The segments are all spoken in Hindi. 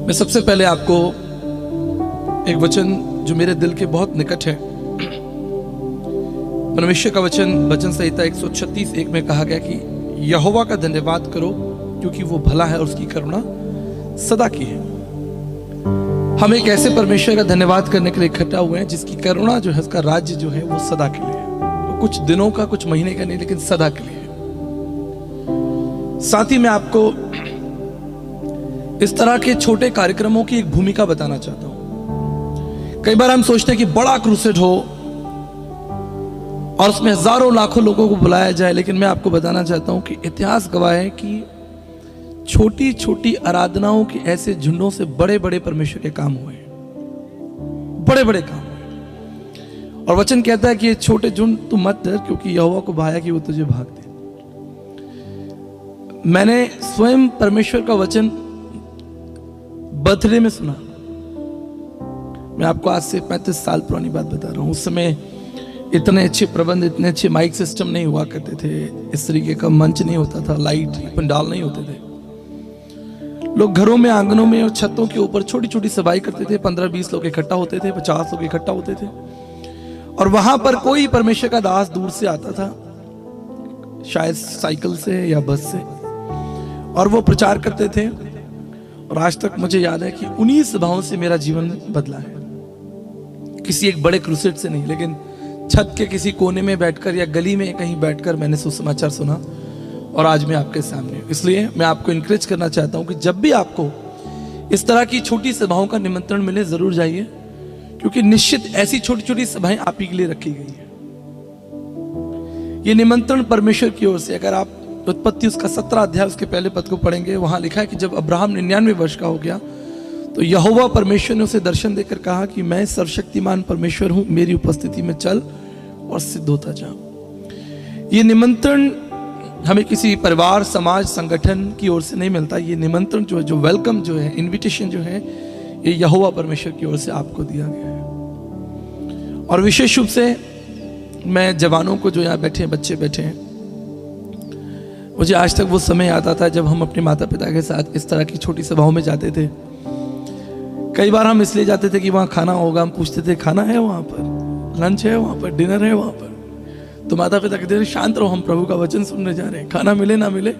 मैं सबसे पहले आपको एक वचन जो मेरे दिल के बहुत निकट है, परमेश्वर का वचन संहिता 136:1 में कहा गया कि यहोवा का धन्यवाद करो क्योंकि वो भला है और उसकी करुणा सदा की है। हम एक ऐसे परमेश्वर का धन्यवाद करने के लिए इकट्ठा हुए हैं जिसकी करुणा जो है, उसका राज्य जो है वो सदा के लिए है। तो कुछ दिनों का, कुछ महीने का नहीं, लेकिन सदा के लिए है। साथ ही मैं आपको इस तरह के छोटे कार्यक्रमों की एक भूमिका बताना चाहता हूं। कई बार हम सोचते हैं कि बड़ा क्रूसेड हो और उसमें हजारों लाखों लोगों को बुलाया जाए, लेकिन मैं आपको बताना चाहता हूं कि इतिहास गवाह है कि छोटी छोटी आराधनाओं के ऐसे झुंडों से बड़े बड़े परमेश्वर के काम हुए, बड़े बड़े काम हुए। और वचन कहता है कि ये छोटे झुंड तू मत डर, क्योंकि यहोवा को भाया कि वो तुझे भाग दे। मैंने स्वयं परमेश्वर का वचन बर्थडे में सुना। मैं आपको आज से 35 साल पुरानी बात बता रहा हूं। उस समय इतने अच्छे प्रबंध, इतने अच्छे माइक सिस्टम नहीं हुआ करते थे, इस तरीके का मंच नहीं होता था, लाइट पंडाल नहीं होते थे। लोग घरों में, आंगनों में और छतों के ऊपर छोटी छोटी सभाएं करते थे। 15-20 लोग इकट्ठा होते थे, 50 लोग इकट्ठा होते थे, और वहां पर कोई परमेश्वर का दास दूर से आता था, शायद साइकिल से या बस से, और वो प्रचार करते थे। और आज तक मुझे याद है कि उन्हीं सभाओं से मेरा जीवन बदला है। किसी एक बड़े क्रूसेड से नहीं, लेकिन छत के किसी कोने में बैठकर या गली में कहीं बैठकर मैंने सुसमाचार सुना, और आज मैं आपके सामने हूं। इसलिए मैं आपको इंकरेज करना चाहता हूं कि जब भी आपको इस तरह की छोटी सभाओं का निमंत्रण मिले, जरूर जाइए, क्योंकि निश्चित ऐसी छोटी छोटी सभाएं आप ही के लिए रखी गई है। ये निमंत्रण परमेश्वर की ओर से। अगर आप उत्पत्ति उसका 17 अध्याय उसके पहले पद को पढ़ेंगे, वहां लिखा है कि जब अब्राहम 99 वर्ष का हो गया तो यहोवा परमेश्वर ने उसे दर्शन देकर कहा कि मैं सर्वशक्तिमान परमेश्वर हूं, मेरी उपस्थिति में चल और सिद्ध होता जा। ये निमंत्रण हमें किसी परिवार, समाज, संगठन की ओर से नहीं मिलता। ये निमंत्रण जो वेलकम जो है, इनविटेशन जो है, ये यहोवा परमेश्वर की ओर से आपको दिया गया है। और विशेष रूप से मैं जवानों को, जो यहाँ बैठे हैं, बच्चे बैठे हैं, मुझे आज तक वो समय आता था जब हम अपने माता पिता के साथ इस तरह की छोटी सभाओं में जाते थे। कई बार हम इसलिए जाते थे कि वहाँ खाना होगा। हम पूछते थे, खाना है वहाँ पर, लंच है वहाँ पर, डिनर है वहाँ पर। तो माता पिता कहते थे, शांत रहो, हम प्रभु का वचन सुनने जा रहे हैं, खाना मिले ना मिले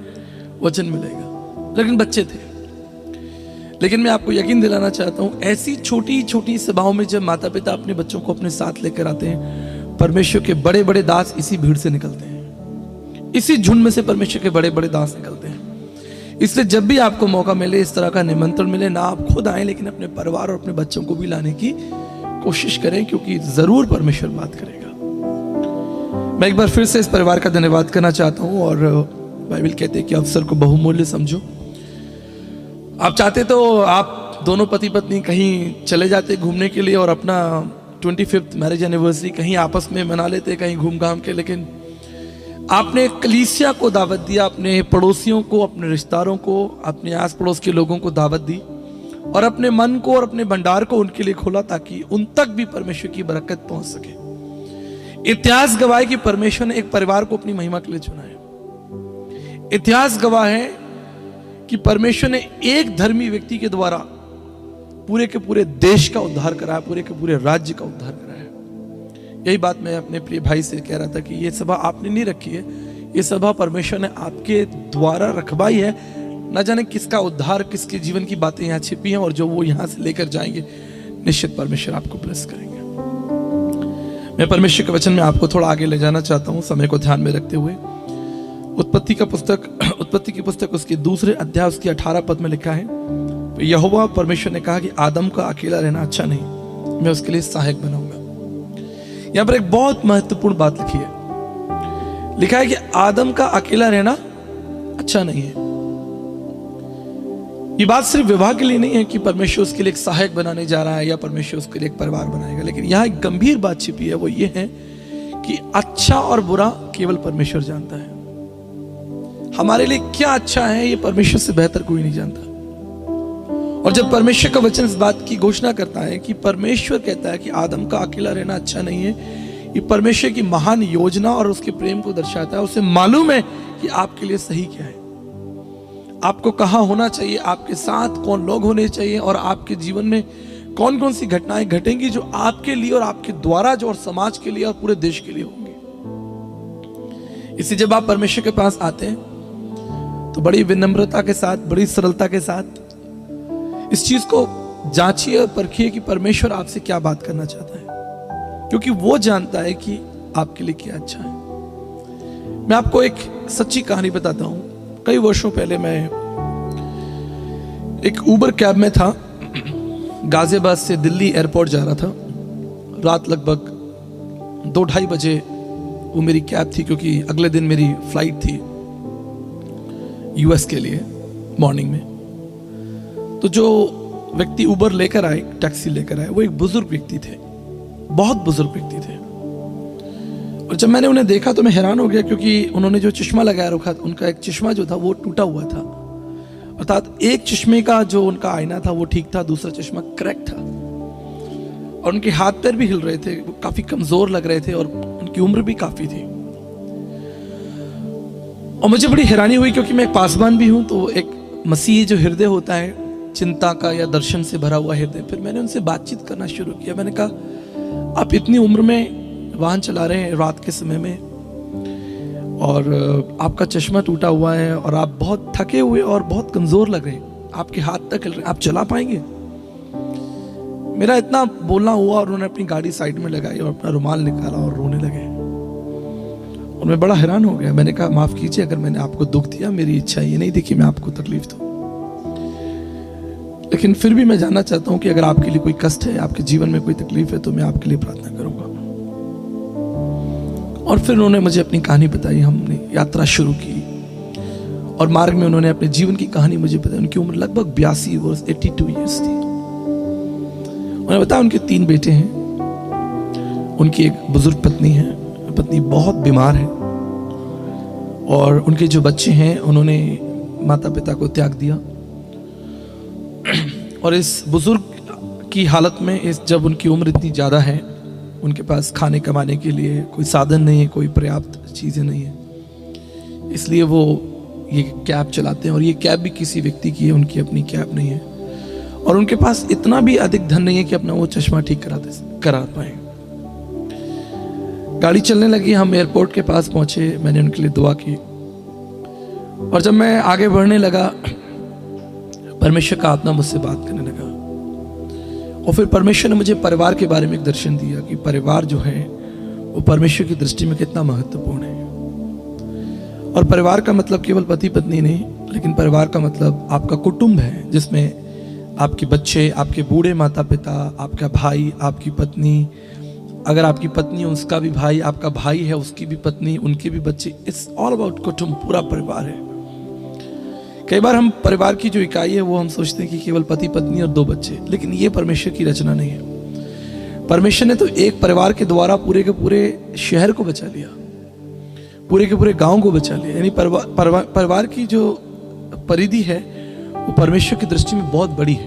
वचन मिलेगा। लेकिन बच्चे थे। लेकिन मैं आपको यकीन दिलाना चाहता हूँ, ऐसी छोटी छोटी सभाओं में जब माता पिता अपने बच्चों को अपने साथ लेकर आते हैं, परमेश्वर के बड़े बड़े दास इसी भीड़ से निकलते हैं। इसी झुंड में से परमेश्वर के बड़े बड़े दास निकलते हैं। इसलिए जब भी आपको मौका मिले, इस तरह का निमंत्रण मिले, ना आप खुद आए, लेकिन अपने परिवार और अपने बच्चों को भी लाने की कोशिश करें, क्योंकि जरूर परमेश्वर बात करेगा। मैं एक बार फिर से इस परिवार का धन्यवाद करना चाहता हूं। और बाइबल कहते हैं कि अवसर को बहुमूल्य समझो। आप चाहते तो आप दोनों पति पत्नी कहीं चले जाते घूमने के लिए और अपना 25th मैरिज एनिवर्सरी कहीं आपस में मना लेते, कहीं घूम घाम के, लेकिन आपने कलीसिया को दावत दिया, अपने पड़ोसियों को, अपने रिश्तेदारों को, अपने आस पड़ोस के लोगों को दावत दी, और अपने मन को और अपने भंडार को उनके लिए खोला, ताकि उन तक भी परमेश्वर की बरकत पहुंच सके। इतिहास गवाह है कि परमेश्वर ने एक परिवार को अपनी महिमा के लिए चुना है। इतिहास गवाह है कि परमेश्वर ने एक धर्मी व्यक्ति के द्वारा पूरे के पूरे देश का उद्धार कराया, पूरे के पूरे राज्य का उद्धार कराया। यही बात मैं अपने प्रिय भाई से कह रहा था कि ये सभा आपने नहीं रखी है, ये सभा परमेश्वर ने आपके द्वारा रखवाई है। ना जाने किसका उद्धार, किसके जीवन की बातें यहाँ छिपी हैं, और जो वो यहाँ से लेकर जाएंगे, निश्चित परमेश्वर आपको ब्लेस करेंगे। मैं परमेश्वर के वचन में आपको थोड़ा आगे ले जाना चाहता हूँ, समय को ध्यान में रखते हुए। उत्पत्ति की पुस्तक उसके 2 अध्याय उसकी 18 पद में लिखा है, तो यहोवा परमेश्वर ने कहा कि आदम का अकेला रहना अच्छा नहीं, मैं उसके लिए सहायक बनाऊंगा। यहां पर एक बहुत महत्वपूर्ण बात लिखी है। लिखा है कि आदम का अकेला रहना अच्छा नहीं है। ये बात सिर्फ विवाह के लिए नहीं है कि परमेश्वर उसके लिए एक सहायक बनाने जा रहा है या परमेश्वर उसके लिए एक परिवार बनाएगा, लेकिन यहां एक गंभीर बात छिपी है। वो ये है कि अच्छा और बुरा केवल परमेश्वर जानता है। हमारे लिए क्या अच्छा है, ये परमेश्वर से बेहतर कोई नहीं जानता। और जब परमेश्वर का वचन इस बात की घोषणा करता है कि परमेश्वर कहता है कि आदम का अकेला रहना अच्छा नहीं है, ये परमेश्वर की महान योजना और उसके प्रेम को दर्शाता है। उसे मालूम है कि आपके लिए सही क्या है। आपको कहाँ होना चाहिए, आपके साथ कौन लोग होने चाहिए और आपके जीवन में कौन कौन सी घटनाएं घटेंगी जो आपके लिए और आपके द्वारा जो और समाज के लिए और पूरे देश के लिए होंगी। इसलिए जब आप परमेश्वर के पास आते हैं तो बड़ी विनम्रता के साथ, बड़ी सरलता के साथ इस चीज को जांचिए और परखिए कि परमेश्वर आपसे क्या बात करना चाहता है, क्योंकि वो जानता है कि आपके लिए क्या अच्छा है। मैं आपको एक सच्ची कहानी बताता हूं। कई वर्षों पहले मैं एक उबर कैब में था, गाजियाबाद से दिल्ली एयरपोर्ट जा रहा था। रात लगभग 2-2:30 बजे वो मेरी कैब थी, क्योंकि अगले दिन मेरी फ्लाइट थी यूएस के लिए मॉर्निंग में। तो जो व्यक्ति उबर लेकर आए, टैक्सी लेकर आए, वो एक बुजुर्ग व्यक्ति थे, बहुत बुजुर्ग व्यक्ति थे। और जब मैंने उन्हें देखा तो मैं हैरान हो गया, क्योंकि उन्होंने जो चश्मा लगाया रखा था, उनका एक चश्मा जो था वो टूटा हुआ था। अर्थात एक चश्मे का जो उनका आईना था वो ठीक था, दूसरा चश्मा क्रैक था। और उनके हाथ पैर भी हिल रहे थे, वो काफी कमजोर लग रहे थे और उनकी उम्र भी काफी थी। और मुझे बड़ी हैरानी हुई, क्योंकि मैं एक पासवान भी हूं, तो एक मसीही जो हृदय होता है, चिंता का या दर्शन से भरा हुआ हृदय। फिर मैंने उनसे बातचीत करना शुरू किया। मैंने कहा, आप इतनी उम्र में वाहन चला रहे हैं रात के समय में, और आपका चश्मा टूटा हुआ है और आप बहुत थके हुए और बहुत कमजोर लग रहे हैं, आपके हाथ तक हिल रहे हैं, आप चला पाएंगे? मेरा इतना बोलना हुआ और उन्होंने अपनी गाड़ी साइड में लगाई और अपना रुमाल निकाला और रोने लगे। और मैं बड़ा हैरान हो गया। मैंने कहा, माफ कीजिए अगर मैंने आपको दुख दिया, मेरी इच्छा ये नहीं थी कि मैं आपको तकलीफ दूं, लेकिन फिर भी मैं जानना चाहता हूं कि अगर आपके लिए कोई कष्ट है, आपके जीवन में कोई तकलीफ है, तो मैं आपके लिए प्रार्थना करूंगा। और फिर उन्होंने मुझे अपनी कहानी बताई, हमने यात्रा शुरू की और मार्ग में उन्होंने अपने जीवन की कहानी मुझे बताई। उनकी उम्र लगभग 82 वर्ष 82 ईयर्स थी। उन्होंने बताया उनके 3 बेटे हैं, उनकी एक बुजुर्ग पत्नी है, पत्नी बहुत बीमार है, और उनके जो बच्चे हैं उन्होंने माता पिता को त्याग दिया। और इस बुजुर्ग की हालत में, जब उनकी उम्र इतनी ज़्यादा है, उनके पास खाने कमाने के लिए कोई साधन नहीं है, कोई पर्याप्त चीज़ें नहीं है, इसलिए वो ये कैब चलाते हैं। और ये कैब भी किसी व्यक्ति की है, उनकी अपनी कैब नहीं है। और उनके पास इतना भी अधिक धन नहीं है कि अपना वो चश्मा ठीक करा पाए। गाड़ी चलने लगी, हम एयरपोर्ट के पास पहुंचे, मैंने उनके लिए दुआ की। और जब मैं आगे बढ़ने लगा, परमेश्वर का आत्मा मुझसे बात करने लगा। और फिर परमेश्वर ने मुझे परिवार के बारे में एक दर्शन दिया कि परिवार जो है वो परमेश्वर की दृष्टि में कितना महत्वपूर्ण है। और परिवार का मतलब केवल पति पत्नी नहीं, लेकिन परिवार का मतलब आपका कुटुंब है, जिसमें आपके बच्चे, आपके बूढ़े माता पिता, आपका भाई, आपकी पत्नी, अगर आपकी पत्नी है उसका भी भाई, आपका भाई है उसकी भी पत्नी, उनके भी बच्चे। इट्स ऑल अबाउट कुटुंब, पूरा परिवार है। कई बार हम परिवार की जो इकाई है वो हम सोचते हैं कि केवल पति पत्नी और 2 बच्चे, लेकिन ये परमेश्वर की रचना नहीं है। परमेश्वर ने तो एक परिवार के द्वारा पूरे के पूरे शहर को बचा लिया, पूरे के पूरे गांव को बचा लिया। यानी परिवार की जो परिधि है वो परमेश्वर की दृष्टि में बहुत बड़ी है।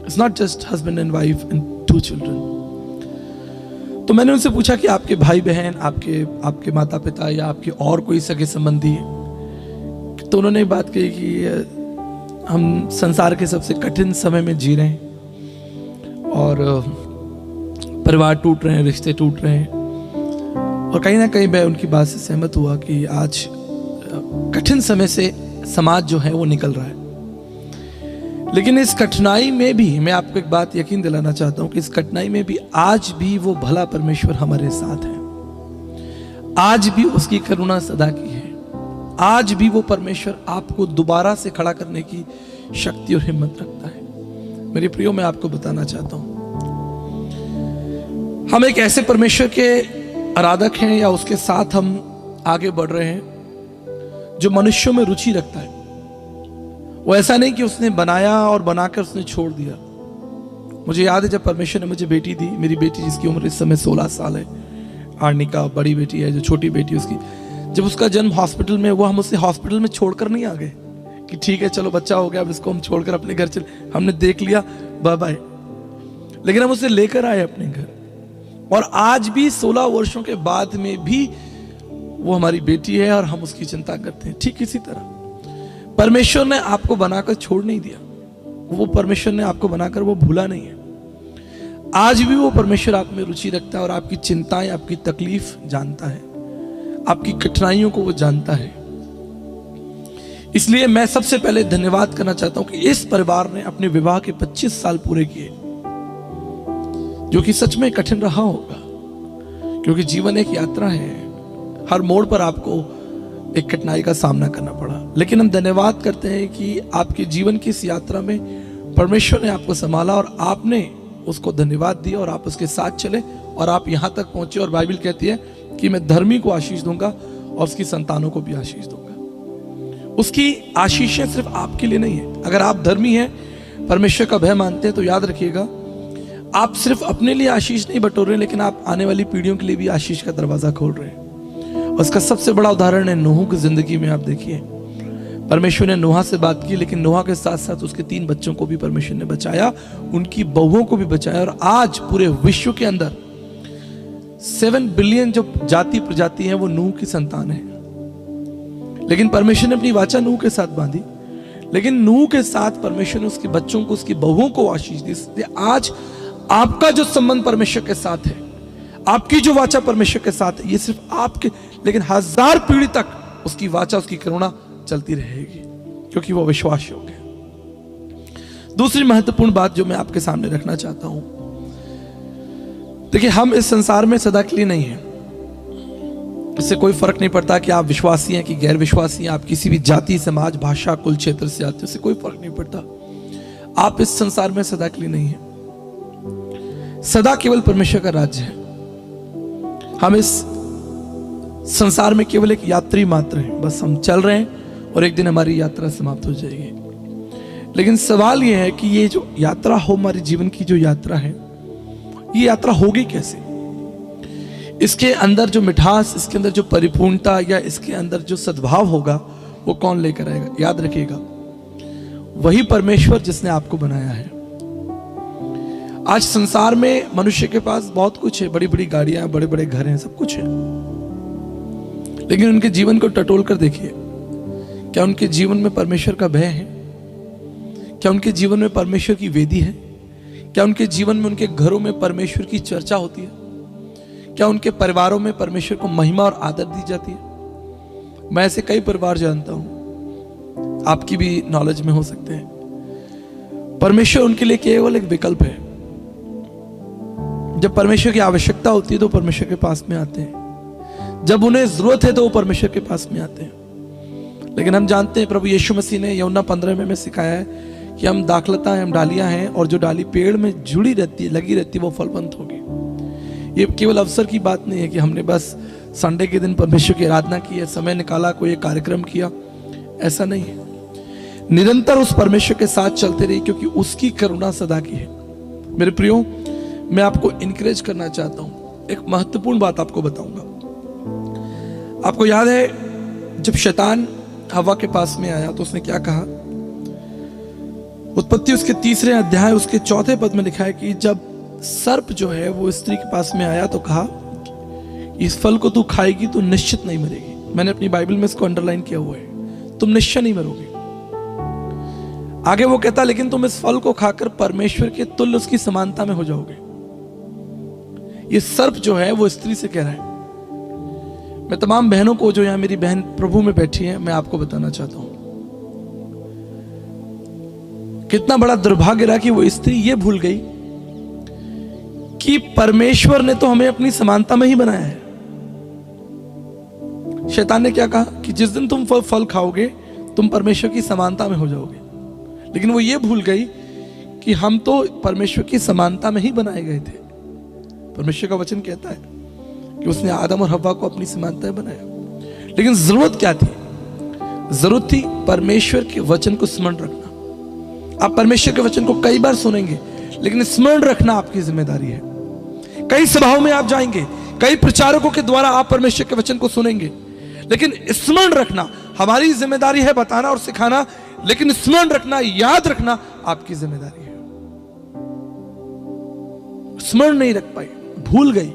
It's not just husband and wife and 2 children. तो मैंने उनसे पूछा कि आपके भाई बहन, आपके माता पिता या आपके और कोई सगे संबंधी, तो उन्होंने बात कही कि हम संसार के सबसे कठिन समय में जी रहे हैं और परिवार टूट रहे हैं, रिश्ते टूट रहे हैं। और कहीं ना कहीं मैं उनकी बात से सहमत हुआ कि आज कठिन समय से समाज जो है वो निकल रहा है। लेकिन इस कठिनाई में भी मैं आपको एक बात यकीन दिलाना चाहता हूं कि इस कठिनाई में भी आज भी वो भला परमेश्वर हमारे साथ है। आज भी उसकी करुणा सदा की है। आज भी वो परमेश्वर आपको दोबारा से खड़ा करने की शक्ति और हिम्मत रखता है। मेरे प्रियो, मैं आपको बताना चाहता हूं, हम एक ऐसे परमेश्वर के आराधक हैं या उसके साथ हम आगे बढ़ रहे हैं जो मनुष्यों में रुचि रखता है। वो ऐसा नहीं कि उसने बनाया और बनाकर उसने छोड़ दिया। मुझे याद है जब परमेश्वर ने मुझे बेटी दी, मेरी बेटी जिसकी उम्र इस समय 16 साल है, आर्निका बड़ी बेटी है, जो छोटी बेटी है उसकी, जब उसका जन्म हॉस्पिटल में हुआ, हम उसे हॉस्पिटल में छोड़कर नहीं आ गए कि ठीक है चलो बच्चा हो गया अब इसको हम छोड़कर अपने घर चले, हमने देख लिया बाय बाय। लेकिन हम उसे लेकर आए अपने घर, और आज भी 16 वर्षों के बाद में भी वो हमारी बेटी है और हम उसकी चिंता करते हैं। ठीक इसी तरह परमेश्वर ने आपको बनाकर छोड़ नहीं दिया, वो परमेश्वर ने आपको बनाकर वो भूला नहीं है। आज भी वो परमेश्वर आप में रुचि रखता है और आपकी चिंताएं, आपकी तकलीफ जानता है, आपकी कठिनाइयों को वो जानता है। इसलिए मैं सबसे पहले धन्यवाद करना चाहता हूं कि इस परिवार ने अपने विवाह के 25 साल पूरे किए, जो कि सच में कठिन रहा होगा, क्योंकि जीवन एक यात्रा है। हर मोड़ पर आपको एक कठिनाई का सामना करना पड़ा, लेकिन हम धन्यवाद करते हैं कि आपके जीवन की इस यात्रा में परमेश्वर ने आपको संभाला और आपने उसको धन्यवाद दिया और आप उसके साथ चले और आप यहां तक पहुंचे। और बाइबल कहती है कि मैं धर्मी को आशीष दूंगा और उसकी संतानों को भी आशीष दूंगा। उसकी आशीषें सिर्फ आपके लिए नहीं है। अगर आप धर्मी हैं, परमेश्वर का भय मानते हैं, तो याद रखिएगा, आप सिर्फ अपने लिए आशीष नहीं बटोर रहे, लेकिन आप आने वाली पीढ़ियों के लिए भी आशीष का दरवाजा खोल रहे हैं। उसका सबसे बड़ा उदाहरण है नूह की जिंदगी में। आप देखिए, परमेश्वर ने नूह से बात की, लेकिन नूह के साथ साथ उसके 3 बच्चों को भी परमेश्वर ने बचाया, उनकी बहुओं को भी बचाया। और आज पूरे विश्व के अंदर 7 बिलियन जो जाति प्रजाति है वो नूह की संतान है। लेकिन परमेश्वर ने अपनी वाचा नूह के साथ बांधी, लेकिन नूह के साथ परमेश्वर ने उसके बच्चों को, उसकी बहुओं को आशीष दी। इसलिए आज आपका जो संबंध परमेश्वर के साथ है, आपकी जो वाचा परमेश्वर के साथ है, ये सिर्फ आपके, लेकिन 1000 पीढ़ी तक उसकी वाचा, उसकी करुणा चलती रहेगी, क्योंकि वो विश्वास योग्य है। दूसरी महत्वपूर्ण बात जो मैं आपके सामने रखना चाहता हूं, देखिए, हम इस संसार में सदा के लिए नहीं है। इससे कोई फर्क नहीं पड़ता कि आप विश्वासी हैं कि गैर विश्वासी हैं, आप किसी भी जाति, समाज, भाषा, कुल क्षेत्र से आते हो, इससे कोई फर्क नहीं पड़ता। आप इस संसार में सदा के लिए नहीं है। सदा केवल परमेश्वर का राज्य है। हम इस संसार में केवल एक यात्री मात्र हैं, बस हम चल रहे हैं और एक दिन हमारी यात्रा समाप्त हो जाएगी। लेकिन सवाल यह है कि ये जो यात्रा हो, हमारे जीवन की जो यात्रा है, ये यात्रा होगी कैसे? इसके अंदर जो मिठास, इसके अंदर जो परिपूर्णता, या इसके अंदर जो सद्भाव होगा, वो कौन लेकर आएगा? याद रखिएगा, वही परमेश्वर जिसने आपको बनाया है। आज संसार में मनुष्य के पास बहुत कुछ है, बड़ी बड़ी गाड़ियां हैं, बड़े बड़े घर हैं, सब कुछ है, लेकिन उनके जीवन को टटोल कर देखिए, क्या उनके जीवन में परमेश्वर का भय है? क्या उनके जीवन में परमेश्वर की वेदी है? क्या उनके जीवन में, उनके घरों में परमेश्वर की चर्चा होती है? क्या उनके परिवारों में परमेश्वर को महिमा और आदर दी जाती है? मैं ऐसे कई परिवार जानता हूं, आपकी भी नॉलेज में हो सकते हैं। परमेश्वर उनके लिए केवल एक विकल्प है। जब परमेश्वर की आवश्यकता होती है तो परमेश्वर के पास में आते हैं, जब उन्हें जरूरत है तो वो परमेश्वर के पास में आते हैं। लेकिन हम जानते हैं, प्रभु यीशु मसीह ने यूहन्ना 15 में सिखाया है कि हम दाखलता हैं, हम डालियां हैं, और जो डाली पेड़ में जुड़ी रहती है, लगी रहती है, वो फलवंत होगी। ये केवल अवसर की बात नहीं है कि हमने बस संडे के दिन परमेश्वर की आराधना की है, समय निकाला, कोई एक कार्यक्रम किया, ऐसा नहीं है। निरंतर उस परमेश्वर के साथ चलते रहिए, क्योंकि उसकी करुणा सदा की है। मेरे प्रियो, मैं आपको इनकरेज करना चाहता हूं। एक महत्वपूर्ण बात आपको बताऊंगा। आपको याद है जब शैतान हवा के पास में आया तो उसने क्या कहा? उत्पत्ति उसके 3 अध्याय उसके 4 पद में लिखा है कि जब सर्प जो है वो स्त्री के पास में आया तो कहा, इस फल को तू खाएगी तो निश्चित नहीं मरेगी। मैंने अपनी बाइबल में इसको अंडरलाइन किया हुआ है, तुम निश्चय नहीं मरोगे। आगे वो कहता, लेकिन तुम इस फल को खाकर परमेश्वर के तुल्य, उसकी समानता में हो जाओगे। ये सर्प जो है वो स्त्री से कह रहा है। मैं तमाम बहनों को, जो यहां मेरी बहन प्रभु में बैठी है, मैं आपको बताना चाहता हूं, कितना बड़ा दुर्भाग्य रहा कि वो स्त्री ये भूल गई कि परमेश्वर ने तो हमें अपनी समानता में ही बनाया है। शैतान ने क्या कहा कि जिस दिन तुम फल खाओगे तुम परमेश्वर की समानता में हो जाओगे, लेकिन वो ये भूल गई कि हम तो परमेश्वर की समानता में ही बनाए गए थे। परमेश्वर का वचन कहता है कि उसने आदम और हव्वा को अपनी समानता में बनाया, लेकिन जरूरत क्या थी? जरूरत थी परमेश्वर के वचन को स्मरण रखना। आप परमेश्वर के वचन को कई बार सुनेंगे, लेकिन स्मरण रखना आपकी जिम्मेदारी है। कई सभाओं में आप जाएंगे, कई प्रचारकों के द्वारा आप परमेश्वर के वचन को सुनेंगे, लेकिन स्मरण रखना हमारी जिम्मेदारी है, बताना और सिखाना, लेकिन स्मरण रखना, याद रखना आपकी जिम्मेदारी है। स्मरण नहीं रख पाई, भूल गई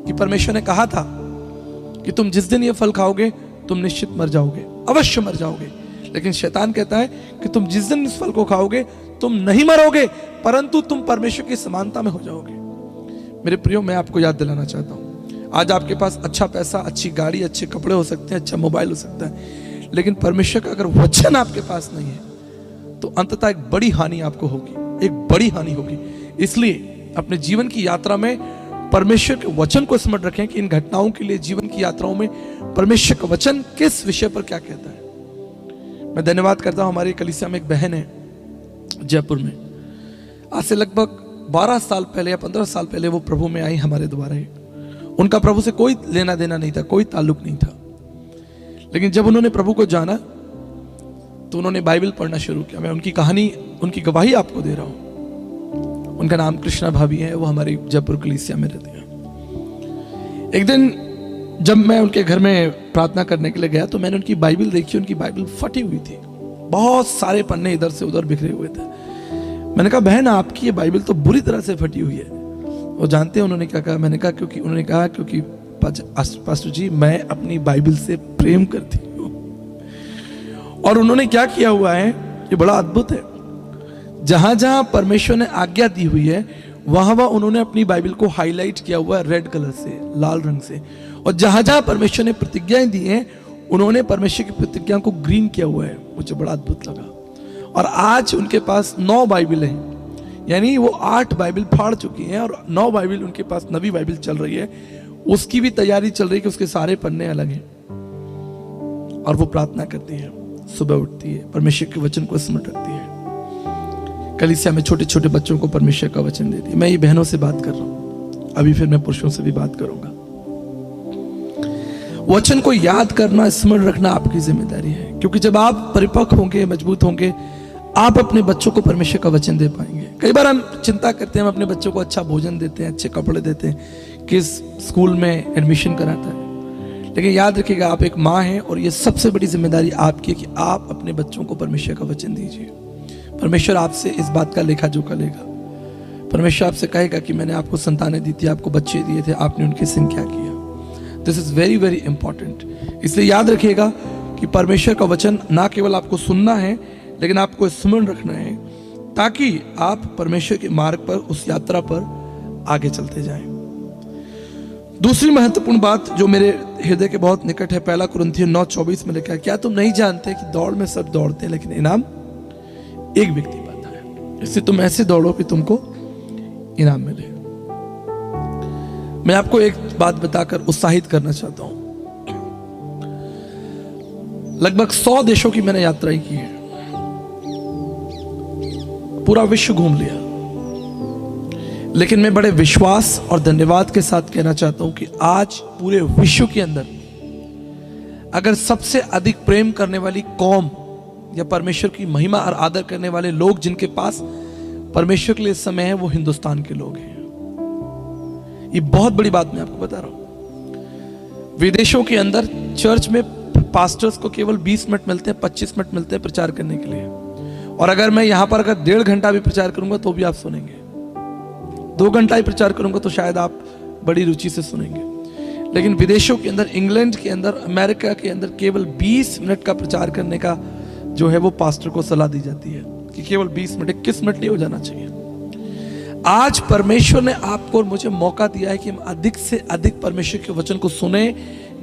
कि परमेश्वर ने कहा था कि तुम जिस दिन ये फल खाओगे तुम निश्चित मर जाओगे, अवश्य मर जाओगे। लेकिन शैतान कहता है कि तुम जिस दिन इस फल को खाओगे तुम नहीं मरोगे, परंतु तुम परमेश्वर की समानता में हो जाओगे। मेरे प्रियो, मैं आपको याद दिलाना चाहता हूं, आज आपके पास अच्छा पैसा, अच्छी गाड़ी, अच्छे कपड़े हो सकते हैं, अच्छा मोबाइल हो सकता है, लेकिन परमेश्वर का अगर वचन आपके पास नहीं है तो अंततः एक बड़ी हानि आपको होगी, एक बड़ी हानि होगी। इसलिए अपने जीवन की यात्रा में परमेश्वर के वचन को स्मरण रखें कि इन घटनाओं के लिए जीवन की यात्राओं में परमेश्वर का वचन किस विषय पर क्या कहता है। मैं धन्यवाद करता हूं, हमारी कलीसिया में एक बहन है जयपुर में, आज से लगभग 12 साल पहले या 15 साल पहले वो प्रभु में आई हमारे द्वारा ही। उनका प्रभु से कोई लेना देना नहीं था, कोई ताल्लुक नहीं था, लेकिन जब उन्होंने प्रभु को जाना तो उन्होंने बाइबल पढ़ना शुरू किया। मैं उनकी कहानी, उनकी गवाही आपको दे रहा हूं। उनका नाम कृष्णा भाभी है, वो हमारी जयपुर कलीसिया में रहती है। एक दिन जब मैं उनके घर में प्रार्थना करने के लिए गया तो मैंने उनकी बाइबल देखी, उनकी बाइबल फटी हुई थी, बहुत सारे पन्ने इधर से उधर बिखरे हुए थे। मैंने कहा, बहन आपकी ये बाइबल तो बुरी तरह से फटी हुई है। वो जानते हैं उन्होंने क्या कहा? मैंने कहा क्योंकि पास्टर जी मैं अपनी बाइबल से प्रेम करती हूँ। और उन्होंने क्या किया हुआ है, ये बड़ा अद्भुत है, जहां जहां परमेश्वर ने आज्ञा दी हुई है वहां उन्होंने अपनी बाइबल को हाईलाइट किया हुआ है रेड कलर से, लाल रंग से, और जहां जहां परमेश्वर ने प्रतिज्ञाएं दी हैं उन्होंने परमेश्वर की प्रतिज्ञा को ग्रीन किया हुआ है। मुझे बड़ा अद्भुत लगा। और आज उनके पास 9 बाइबल हैं, यानी वो 8 बाइबल फाड़ चुकी हैं और 9 बाइबल उनके पास नवी बाइबल चल रही है, उसकी भी तैयारी चल रही है कि उसके सारे पन्ने अलग हैं। और वो प्रार्थना करती है, सुबह उठती है, परमेश्वर के वचन को स्मरण रखती है, कलीसिया में छोटे छोटे बच्चों को परमेश्वर का वचन देती है। मैं ये बहनों से बात कर रहा हूं, अभी फिर मैं पुरुषों से भी बात करूंगा। वचन को याद करना, स्मरण रखना आपकी जिम्मेदारी है, क्योंकि जब आप परिपक्व होंगे, मजबूत होंगे, आप अपने बच्चों को परमेश्वर का वचन दे पाएंगे। कई बार हम चिंता करते हैं, हम अपने बच्चों को अच्छा भोजन देते हैं, अच्छे कपड़े देते हैं, किस स्कूल में एडमिशन कराता है, लेकिन याद रखिएगा आप एक माँ हैं और ये सबसे बड़ी जिम्मेदारी आपकी है कि आप अपने बच्चों को परमेश्वर का वचन दीजिए। परमेश्वर आपसे इस बात का लेखा जोखा लेगा। परमेश्वर आपसे कहेगा कि मैंने आपको संतानें दी थी, आपको बच्चे दिए थे, आपने उनके संग क्या किया। This is very very important. इसलिए याद रखिएगा कि परमेश्वर का वचन ना केवल आपको सुनना है, लेकिन आपको स्मरण रखना है, ताकि आप परमेश्वर के मार्ग पर, उस यात्रा पर आगे चलते जाएं। दूसरी महत्वपूर्ण बात जो मेरे हृदय के बहुत निकट है, 1 कुरिन्थियों 9:24 में लिखा है, क्या तुम नहीं जानते कि दौड़ में सब दौड़ते हैं लेकिन इनाम एक व्यक्ति पाता है। इससे तुम ऐसे दौड़ो कि तुमको इनाम मिले। मैं आपको एक बात बताकर उत्साहित करना चाहता हूं। लगभग 100 देशों की मैंने यात्राएं की है, पूरा विश्व घूम लिया, लेकिन मैं बड़े विश्वास और धन्यवाद के साथ कहना चाहता हूं कि आज पूरे विश्व के अंदर अगर सबसे अधिक प्रेम करने वाली कौम या परमेश्वर की महिमा और आदर करने वाले लोग जिनके पास परमेश्वर के लिए समय है, वो हिंदुस्तान के लोग हैं। ये बहुत बड़ी बात मैं आपको बता रहा हूं। विदेशों के अंदर चर्च में पास्टर्स को केवल 20 मिनट मिलते हैं, 25 मिनट मिलते हैं प्रचार करने के लिए, और अगर मैं यहां पर अगर 1.5 घंटा भी प्रचार करूंगा तो भी आप सुनेंगे। 2 घंटा ही प्रचार करूंगा तो शायद आप बड़ी रुचि से सुनेंगे। लेकिन विदेशों के अंदर, इंग्लैंड के अंदर, अमेरिका के अंदर केवल 20 मिनट का प्रचार करने का जो है वो पास्टर को सलाह दी जाती है कि केवल 20 मिनट, 21 मिनट नहीं हो जाना चाहिए। आज परमेश्वर ने आपको और मुझे मौका दिया है कि हम अधिक से अधिक परमेश्वर के वचन को सुने,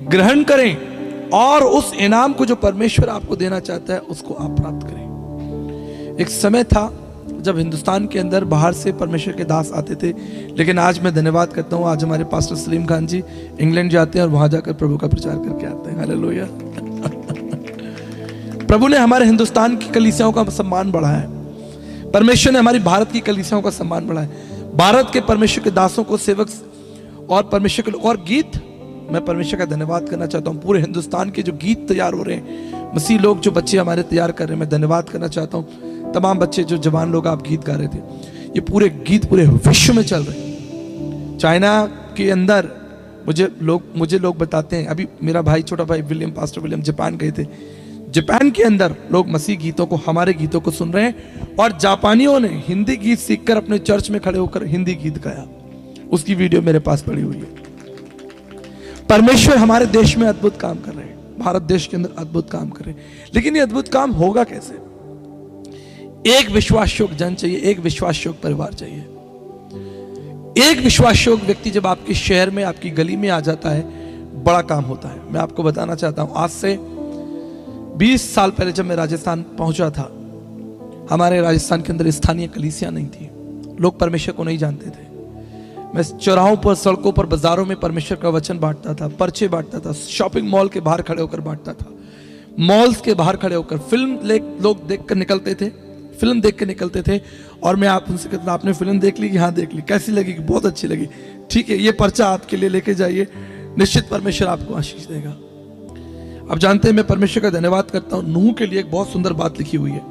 ग्रहण करें और उस इनाम को जो परमेश्वर आपको देना चाहता है उसको आप प्राप्त करें। एक समय था जब हिंदुस्तान के अंदर बाहर से परमेश्वर के दास आते थे, लेकिन आज मैं धन्यवाद करता हूं, आज हमारे पास्टर सलीम खान जी इंग्लैंड जाते हैं और वहां जाकर प्रभु का प्रचार करके आते हैं। हालेलुया। प्रभु ने हमारे हिंदुस्तान की कलीसियाओं का सम्मान बढ़ाया है, परमेश्वर ने हमारी भारत की कलीसियाओं का सम्मान बढ़ाया है। भारत के परमेश्वर के दासों को, सेवक और परमेश्वर के और गीत, मैं परमेश्वर का धन्यवाद करना चाहता हूं। पूरे हिंदुस्तान के जो गीत तैयार हो रहे हैं, मसीह लोग जो बच्चे हमारे तैयार कर रहे हैं, मैं धन्यवाद करना चाहता हूं। तमाम बच्चे जो जवान लोग आप गीत गा रहे थे, ये पूरे गीत पूरे विश्व में चल रहे हैं। चाइना के अंदर मुझे लोग बताते हैं, अभी मेरा भाई, छोटा भाई विलियम, पास्टर विलियम जापान गए थे, जापान के अंदर लोग मसीह गीतों को, हमारे गीतों को सुन रहे हैं, और जापानियों ने हिंदी गीत सीखकर अपने चर्च में खड़े होकर हिंदी गीत गाया। उसकी वीडियो मेरे पास पड़ी हुई है। परमेश्वर हमारे देश में अद्भुत काम कर रहे हैं, भारत देश के अंदर अद्भुत काम करे। लेकिन ये अद्भुत काम होगा कैसे? एक विश्वास योग्य जन चाहिए, एक विश्वास योग्य परिवार चाहिए। एक विश्वास योग्य व्यक्ति जब आपके शहर में, आपकी गली में आ जाता है, बड़ा काम होता है। मैं आपको बताना चाहता हूं, आज से 20 साल पहले जब मैं राजस्थान पहुंचा था, हमारे राजस्थान के अंदर स्थानीय कलीसिया नहीं थी, लोग परमेश्वर को नहीं जानते थे। मैं चौराहों पर, सड़कों पर, बाजारों में परमेश्वर का वचन बांटता था, पर्चे बांटता था, शॉपिंग मॉल के बाहर खड़े होकर बांटता था, मॉल्स के बाहर खड़े होकर फिल्म लोग देख कर निकलते थे, फिल्म देख के निकलते थे, और मैं आप उनसे कहता, आपने फिल्म देख ली कि हाँ देख ली, कैसी लगी? बहुत अच्छी लगी, ठीक है, ये पर्चा आपके लिए लेके जाइए, निश्चित परमेश्वर आपको आशीष देगा। अब जानते हैं, मैं परमेश्वर का धन्यवाद करता हूं, नूह के लिए एक बहुत सुंदर बात लिखी हुई है।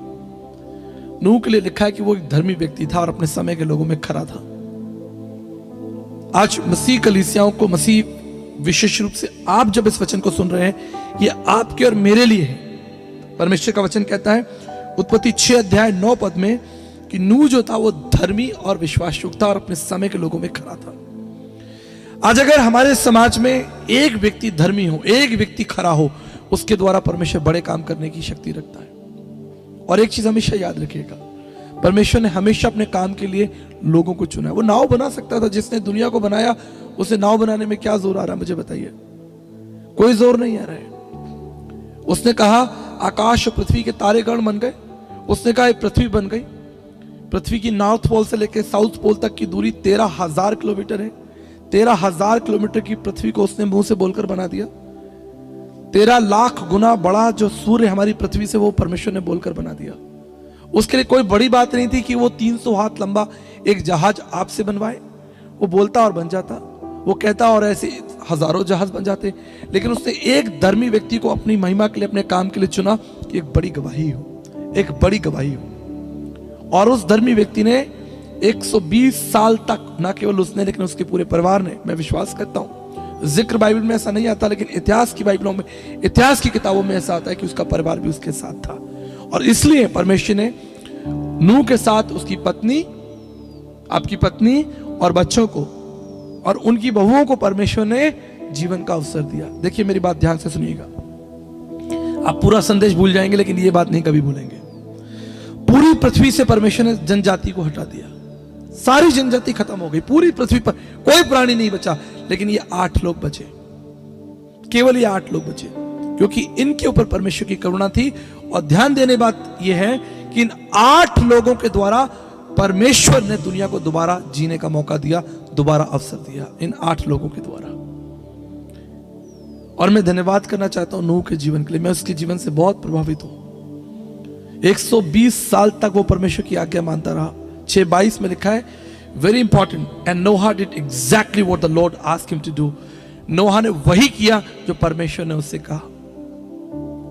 नूह के लिए लिखा है कि वो एक धर्मी व्यक्ति था और अपने समय के लोगों में खरा था। आज मसीह कलीसियाओं को, मसीह विशेष रूप से आप जब इस वचन को सुन रहे हैं, ये आपके और मेरे लिए है। परमेश्वर का वचन कहता है उत्पत्ति 6 अध्याय 9 पद में कि नूह जो था वो धर्मी और विश्वास योग्य था और अपने समय के लोगों में खरा था। आज अगर हमारे समाज में एक व्यक्ति धर्मी हो, एक व्यक्ति खरा हो, उसके द्वारा परमेश्वर बड़े काम करने की शक्ति रखता है। और एक चीज हमेशा याद रखिएगा, परमेश्वर ने हमेशा अपने काम के लिए लोगों को चुना है। वो नाव बना सकता था, जिसने दुनिया को बनाया उसे नाव बनाने में क्या जोर आ रहा है? मुझे बताइए, कोई जोर नहीं आ रहा है। उसने कहा आकाश और पृथ्वी के तारे गण बन गए, उसने कहा पृथ्वी बन गई। पृथ्वी की नॉर्थ पोल से लेकर साउथ पोल तक की दूरी 13,000 किलोमीटर है। 13,000 किलोमीटर की पृथ्वी को उसने मुंह से बोलकर बना दिया। 13 लाख गुना बड़ा जो सूर्य हमारी पृथ्वी से, वो परमेश्वर ने बोलकर बना दिया। उसके लिए कोई बड़ी बात नहीं थी कि वो 300 हाथ लंबा एक जहाज आपसे बनवाए। वो बोलता और बन जाता, वो कहता और ऐसे हजारों जहाज बन जाते। लेकिन उसने एक धर्मी व्यक्ति को अपनी महिमा के लिए, अपने काम के लिए चुना कि एक बड़ी गवाही हो, एक बड़ी गवाही हो। और उस धर्मी व्यक्ति ने 120 साल तक, ना केवल उसने लेकिन उसके पूरे परिवार ने, मैं विश्वास करता हूं, जिक्र बाइबल में ऐसा नहीं आता, लेकिन इतिहास की बाइबलों में, इतिहास की किताबों में ऐसा आता है कि उसका परिवार भी उसके साथ था। और इसलिए परमेश्वर ने नूह के साथ उसकी पत्नी, आपकी पत्नी और बच्चों को और उनकी बहुओं को परमेश्वर ने जीवन का अवसर दिया। देखिए मेरी बात ध्यान से सुनिएगा, आप पूरा संदेश भूल जाएंगे लेकिन ये बात नहीं कभी भूलेंगे। पूरी पृथ्वी से परमेश्वर ने जनजाति को हटा दिया, सारी जनजाति खत्म हो गई, पूरी पृथ्वी पर कोई प्राणी नहीं बचा। लेकिन ये 8 लोग बचे, केवल ये 8 लोग बचे, क्योंकि इनके ऊपर परमेश्वर की करुणा थी। और ध्यान देने बात यह है कि इन 8 लोगों के द्वारा परमेश्वर ने दुनिया को दोबारा जीने का मौका दिया, दोबारा अवसर दिया, इन 8 लोगों के द्वारा। और मैं धन्यवाद करना चाहता हूं नूह के जीवन के लिए। मैं उसके जीवन से बहुत प्रभावित हूं। 120 साल तक वो परमेश्वर की आज्ञा मानता रहा। 6:22 में लिखा है, very important, and Noah did exactly what the Lord asked him to do. Noah ने वही किया जो परमेश्वर ने उससे कहा।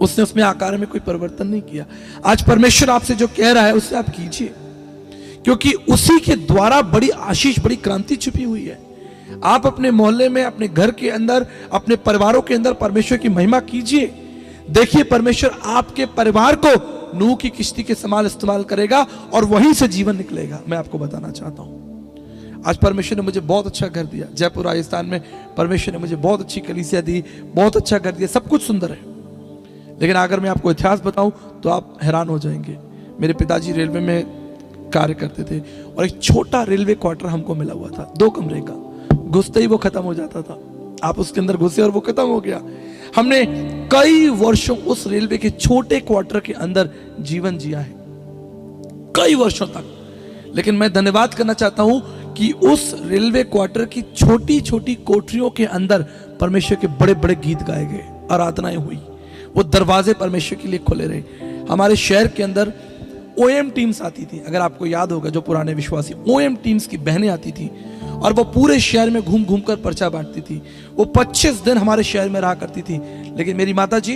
उसने उसमें आकार में कोई परिवर्तन नहीं किया। आज परमेश्वर आपसे जो कह रहा है उससे आप कीजिए, क्योंकि उसी के द्वारा बड़ी आशीष, बड़ी क्रांति छुपी हुई है। आप अपने मोहल्ले में, अपने घर के अंदर, अपने परिवारों के अंदर परमेश्वर की महिमा कीजिए। देखिए परमेश्वर आपके परिवार को नूह की किश्ती के समान इस्तेमाल करेगा और वहीं से जीवन निकलेगा। मैं आपको बताना चाहता हूं, आज परमेश्वर ने मुझे बहुत अच्छा घर दिया। जयपुर राजस्थान में परमेश्वर ने मुझे बहुत अच्छी कलीसिया दी, बहुत अच्छा घर दिया, सब कुछ सुंदर है। लेकिन अगर मैं आपको इतिहास बताऊं तो आप हैरान हो जाएंगे। मेरे पिताजी रेलवे में कार्य करते थे और एक छोटा रेलवे क्वार्टर हमको मिला हुआ था, 2 कमरे का। घुसते ही वो खत्म हो जाता था, आप उसके अंदर घुसे और वो खत्म हो गया। हमने कई वर्षों उस रेलवे के छोटे क्वार्टर के अंदर जीवन जिया है, कई वर्षों तक। लेकिन मैं धन्यवाद करना चाहता हूं कि उस रेलवे क्वार्टर की छोटी छोटी कोठरियों के अंदर परमेश्वर के बड़े बड़े गीत गाए गए, आराधनाएं हुई, वो दरवाजे परमेश्वर के लिए खुले रहे। हमारे शहर के अंदर ओएम टीम्स आती थी, अगर आपको याद होगा, जो पुराने विश्वासी, ओएम टीम्स की बहनें आती थी और वो पूरे शहर में घूम घूम कर पर्चा बांटती थी। वो 25 दिन हमारे शहर में रहा करती थी। लेकिन मेरी माता जी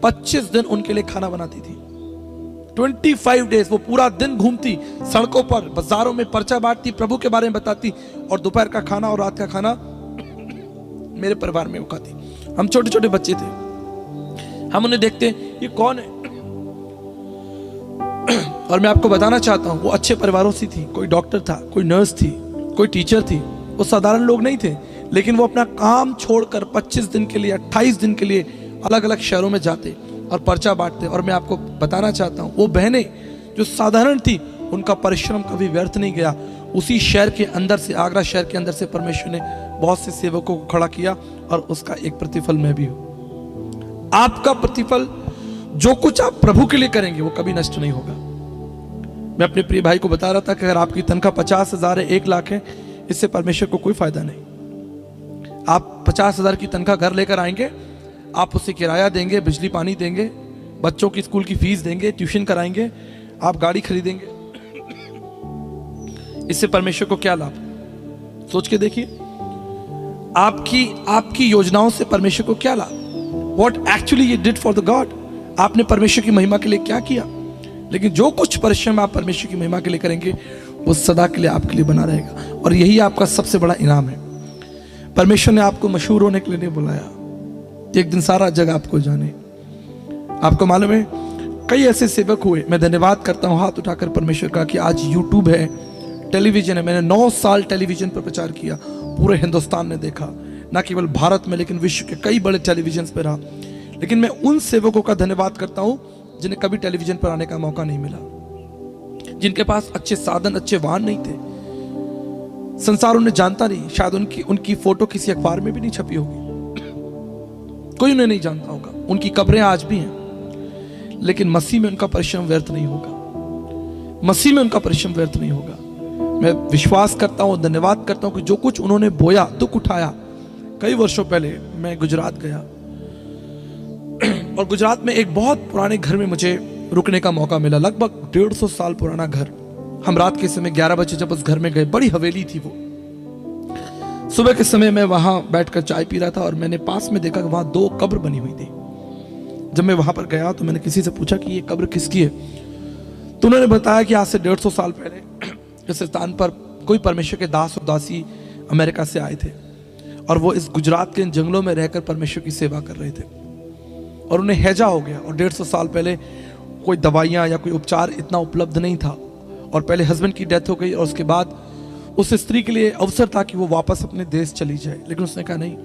25 दिन उनके लिए खाना बनाती थी। 25 डेज वो पूरा दिन घूमती, सड़कों पर, बाजारों में पर्चा बांटती, प्रभु के बारे में बताती, और दोपहर का खाना और रात का खाना मेरे परिवार में खाती। हम छोटे छोटे बच्चे थे, हम उन्हें देखते, ये कौन है? और मैं आपको बताना चाहता हूं, वो अच्छे परिवारों से थी। कोई डॉक्टर था, कोई नर्स थी, कोई टीचर थी। वो साधारण लोग नहीं थे, लेकिन वो अपना काम छोड़कर 25 दिन के लिए, 28 दिन के लिए अलग अलग शहरों में जाते और पर्चा बांटते। और मैं आपको बताना चाहता हूँ, वो बहनें जो साधारण थी, उनका परिश्रम कभी व्यर्थ नहीं गया। उसी शहर के अंदर से, आगरा शहर के अंदर से परमेश्वर ने बहुत से सेवकों को खड़ा किया और उसका एक प्रतिफल मैं भी हूं। आपका प्रतिफल, जो कुछ आप प्रभु के लिए करेंगे वो कभी नष्ट नहीं होगा। मैं अपने प्रिय भाई को बता रहा था कि अगर आपकी तनख्वाह 50,000 है, 1 लाख है, इससे परमेश्वर को कोई फायदा नहीं। आप 50,000 की तनख्वाह घर लेकर आएंगे, आप उसे किराया देंगे, बिजली पानी देंगे, बच्चों की स्कूल की फीस देंगे, ट्यूशन कराएंगे, आप गाड़ी खरीदेंगे, इससे परमेश्वर को क्या लाभ? सोच के देखिए, आपकी योजनाओं से परमेश्वर को क्या लाभ? What actually you did for the God? आपने परमेश्वर की महिमा के लिए क्या किया? लेकिन जो कुछ परिश्रम आप परमेश्वर की महिमा के लिए करेंगे वो सदा के लिए आपके लिए बना रहेगा, और यही आपका सबसे बड़ा इनाम है। परमेश्वर ने आपको मशहूर होने के लिए नहीं बुलाया, एक दिन सारा जग आपको जाने। आपको मालूम है, कई ऐसे सेवक हुए, मैं धन्यवाद करता हूं हाथ उठाकर परमेश्वर का, कि आज यूट्यूब है, टेलीविजन है। मैंने 9 साल टेलीविजन पर प्रचार किया, पूरे हिंदुस्तान ने देखा, ना केवल भारत में लेकिन विश्व के कई बड़े टेलीविजन पर रहा। लेकिन मैं उन सेवकों का धन्यवाद करता हूं जिन्हें कभी टेलीविजन पर आने का मौका नहीं मिला, जिनके पास अच्छे साधन, अच्छे वाहन नहीं थे, संसार उन्हें जानता नहीं, शायद उनकी फोटो किसी अखबार में भी नहीं छपी होगी, कोई उन्हें नहीं जानता होगा, उनकी कब्रें आज भी हैं, लेकिन मसीह में उनका परिश्रम व्यर्थ नहीं होगा। मसीह में उनका परिश्रम व्यर्थ नहीं होगा। मैं विश्वास करता हूं, धन्यवाद करता हूं कि जो कुछ उन्होंने बोया, दुख उठाया। कई वर्षों पहले मैं गुजरात गया और गुजरात में एक बहुत पुराने घर में मुझे रुकने का मौका मिला, लगभग 150 साल पुराना घर। हम रात के समय 11 बजे जब उस घर में गए, बड़ी हवेली थी वो। सुबह के समय मैं वहां बैठकर चाय पी रहा था और मैंने पास में देखा कि वहां 2 कब्र बनी हुई थी। जब मैं वहां पर गया तो मैंने किसी से पूछा कि ये कब्र किसकी है, तो उन्होंने बताया कि आज से 150 साल पहले इस स्थान पर कोई परमेश्वर के दास और दासी अमेरिका से आए थे और वो इस गुजरात के इन जंगलों में रहकर परमेश्वर की सेवा कर रहे थे, और उन्हें हैजा हो गया। और 150 साल पहले कोई दवाइयाँ या कोई उपचार इतना उपलब्ध नहीं था, और पहले हस्बैंड की डेथ हो गई, और उसके बाद उस स्त्री के लिए अवसर था कि वो वापस अपने देश चली जाए। लेकिन उसने कहा नहीं,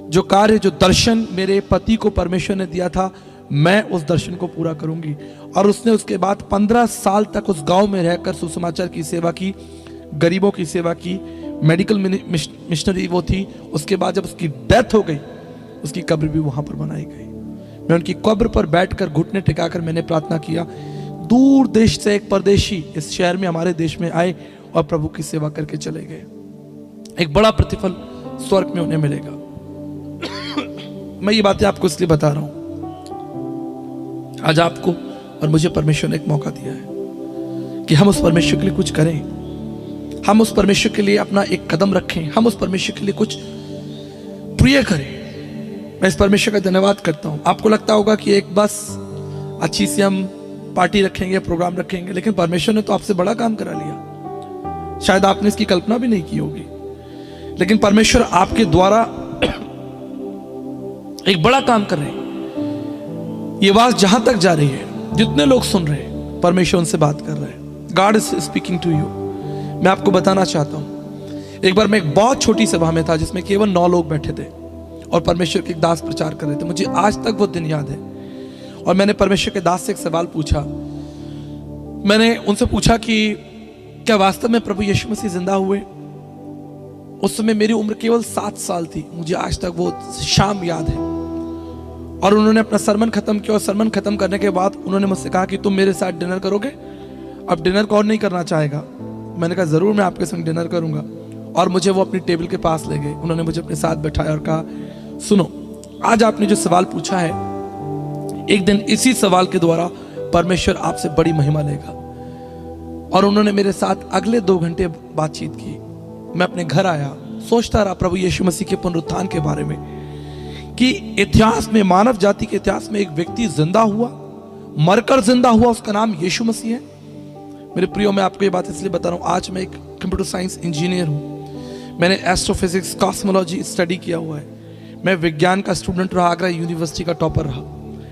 जो कार्य, जो दर्शन मेरे पति को परमेश्वर ने दिया था, मैं उस दर्शन को पूरा करूंगी। और उसने उसके बाद 15 साल तक उस गांव में रहकर सुसमाचार की सेवा की, गरीबों की सेवा की, मेडिकल मिशनरी वो थी। उसके बाद जब उसकी डेथ हो गई, उसकी कब्र भी वहां पर बनाई गई। मैं उनकी कब्र पर बैठकर घुटने टिकाकर मैंने प्रार्थना किया, दूर देश से एक परदेशी इस शहर में, हमारे देश में आए और प्रभु की सेवा करके चले गए। एक बड़ा प्रतिफल स्वर्ग में उन्हें मिलेगा। मैं ये बातें आपको इसलिए बता रहा हूं, आज आपको और मुझे परमेश्वर ने एक मौका दिया है कि हम उस परमेश्वर के लिए कुछ करें, हम उस परमेश्वर के लिए अपना एक कदम रखें, हम उस परमेश्वर के लिए कुछ प्रिय करें। मैं इस परमेश्वर का धन्यवाद करता हूं। आपको लगता होगा कि एक बस अच्छी सी हम पार्टी रखेंगे, प्रोग्राम रखेंगे, लेकिन परमेश्वर ने तो आपसे बड़ा काम करा लिया, शायद आपने इसकी कल्पना भी नहीं की होगी। लेकिन परमेश्वर आपके द्वारा एक बड़ा काम कर रहे हैं। ये आवाज जहां तक जा रही है, जितने लोग सुन रहे हैं, परमेश्वर उनसे बात कर रहे हैं। God is speaking to you. मैं आपको बताना चाहता हूं, एक बार मैं एक बहुत छोटी सभा में था जिसमें केवल 9 लोग बैठे थे और परमेश्वर के एक दास प्रचार कर रहे थे। मुझे आज तक वो दिन याद है। और मैंने परमेश्वर के दास से एक सवाल पूछा। मैंने उनसे पूछा कि क्या वास्तव में प्रभु यीशु मसीह जिंदा हुए? उस समय मेरी उम्र केवल 7 साल थी। मुझे आज तक वो शाम याद है। और उन्होंने अपना सरमन खत्म किया, और सरमन खत्म करने के बाद उन्होंने मुझसे कहा कि तुम मेरे साथ डिनर करोगे? अब डिनर कौन नहीं करना चाहेगा? मैंने कहा जरूर, मैं आपके संग डिनर करूंगा। और मुझे वो अपनी टेबल के पास ले गए। उन्होंने मुझे अपने साथ बैठाया और कहा, सुनो, आज आपने जो सवाल पूछा है, एक दिन इसी सवाल के द्वारा परमेश्वर आपसे बड़ी महिमा लेगा। और उन्होंने मेरे साथ अगले 2 घंटे बातचीत की। मैं अपने घर आया, सोचता रहा प्रभु यीशु मसीह के पुनरुत्थान के बारे में, कि इतिहास में, मानव जाति के इतिहास में एक व्यक्ति जिंदा हुआ, मरकर जिंदा हुआ, उसका नाम यीशु मसीह है। मेरे प्रियो, मैं आपको ये बात इसलिए बता रहा हूं, आज मैं एक कंप्यूटर साइंस इंजीनियर हूं। मैंने एस्ट्रोफिजिक्स, कॉस्मोलॉजी स्टडी किया हुआ है। मैं विज्ञान का स्टूडेंट रहा, आगरा यूनिवर्सिटी का टॉपर रहा।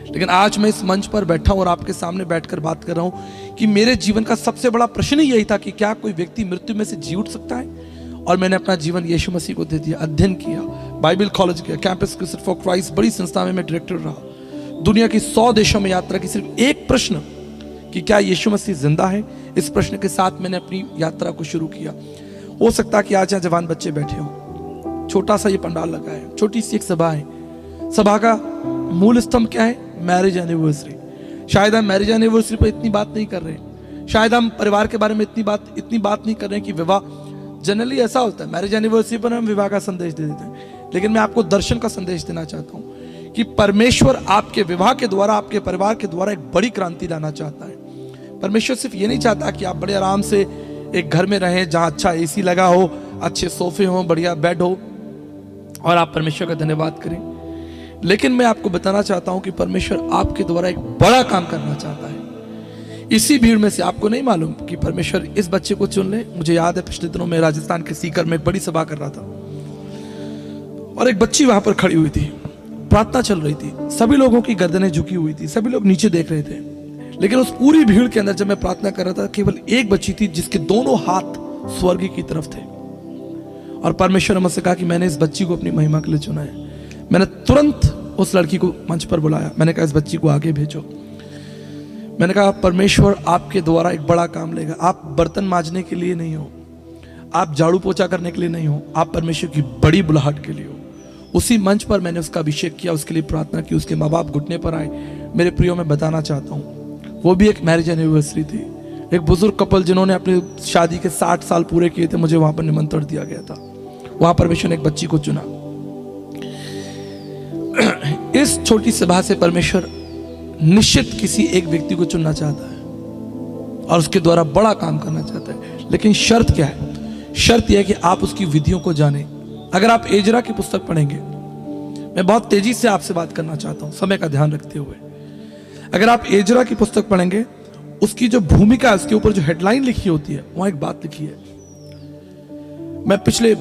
लेकिन आज मैं इस मंच पर बैठा हूं और आपके सामने बैठकर बात कर रहा हूं कि मेरे जीवन का सबसे बड़ा प्रश्न ही यही था कि क्या कोई व्यक्ति मृत्यु में से जी उठ सकता है? और मैंने अपना जीवन यीशु मसीह को दे दिया, अध्ययन किया, बाइबल कॉलेज गया, कैंपस क्रिस्टियन फॉर क्राइस्ट, बड़ी संस्था में मैं डायरेक्टर रहा। दुनिया की 100 देशों में यात्रा की। सिर्फ एक प्रश्न कि क्या यीशु मसीह जिंदा है, इस प्रश्न के साथ मैंने अपनी यात्रा को शुरू किया। हो सकता है कि आज यहाँ जवान बच्चे बैठे हो, छोटा सा ये पंडाल लगा है, छोटी सी एक सभा है। सभा का मूल स्तंभ क्या है? Marriage anniversary. शायद हम मैरिज एनिवर्सरी पर इतनी बात नहीं कर रहे हैं, शायद हम परिवार के बारे में इतनी बात नहीं कर रहे हैं कि विवाह, जनरली ऐसा होता है मैरिज एनिवर्सरी पर हम विवाह का संदेश दे देते हैं, लेकिन मैं आपको दर्शन का संदेश देना चाहता हूं कि परमेश्वर आपके विवाह के द्वारा, आपके परिवार के द्वारा एक बड़ी क्रांति लाना चाहता है। परमेश्वर सिर्फ ये नहीं चाहता कि आप बड़े आराम से एक घर में रहें जहां अच्छा एसी लगा हो, अच्छे सोफे हो, बढ़िया बेड हो और आप परमेश्वर का धन्यवाद करें, लेकिन मैं आपको बताना चाहता हूं कि परमेश्वर आपके द्वारा एक बड़ा काम करना चाहता है। इसी भीड़ में से आपको नहीं मालूम कि परमेश्वर इस बच्चे को चुन ले। मुझे याद है पिछले दिनों में राजस्थान के सीकर में एक बड़ी सभा कर रहा था और एक बच्ची वहां पर खड़ी हुई थी, प्रार्थना चल रही थी, सभी लोगों की गर्दनें झुकी हुई थी, सभी लोग नीचे देख रहे थे, लेकिन उस पूरी भीड़ के अंदर जब मैं प्रार्थना कर रहा था, केवल एक बच्ची थी जिसके दोनों हाथ स्वर्ग की तरफ थे। और परमेश्वर ने मुझसे कहा कि मैंने इस बच्ची को अपनी महिमा के लिए चुना है। मैंने तुरंत उस लड़की को मंच पर बुलाया, मैंने कहा इस बच्ची को आगे भेजो। मैंने कहा परमेश्वर आपके द्वारा एक बड़ा काम लेगा। आप बर्तन मांजने के लिए नहीं हो, आप झाड़ू पोछा करने के लिए नहीं हो, आप परमेश्वर की बड़ी बुलाहट के लिए हो। उसी मंच पर मैंने उसका अभिषेक किया, उसके लिए प्रार्थना की, उसके माँ बाप घुटने पर आए। मेरे प्रियो, मैं बताना चाहता हूँ, वो भी एक मैरिज एनिवर्सरी थी। एक बुजुर्ग कपल जिन्होंने अपनी शादी के 60 साल पूरे किए थे, मुझे वहां पर निमंत्रण दिया गया था। वहां परमेश्वर ने एक बच्ची को चुना। इस छोटी सभा से परमेश्वर निश्चित किसी एक व्यक्ति को चुनना चाहता है और उसके द्वारा बड़ा काम करना चाहता है, लेकिन शर्त क्या है? शर्त यह है कि आप उसकी विधियों को जानें। अगर आप एजरा की पुस्तक पढ़ेंगे, मैं बहुत तेजी से आपसे बात करना चाहता हूं समय का ध्यान रखते हुए। अगर आप एजरा की पुस्तक पढ़ेंगे, उसकी जो भूमिका है, उसके ऊपर जो हेडलाइन लिखी होती है, वहां एक बात लिखी है। मैं पिछले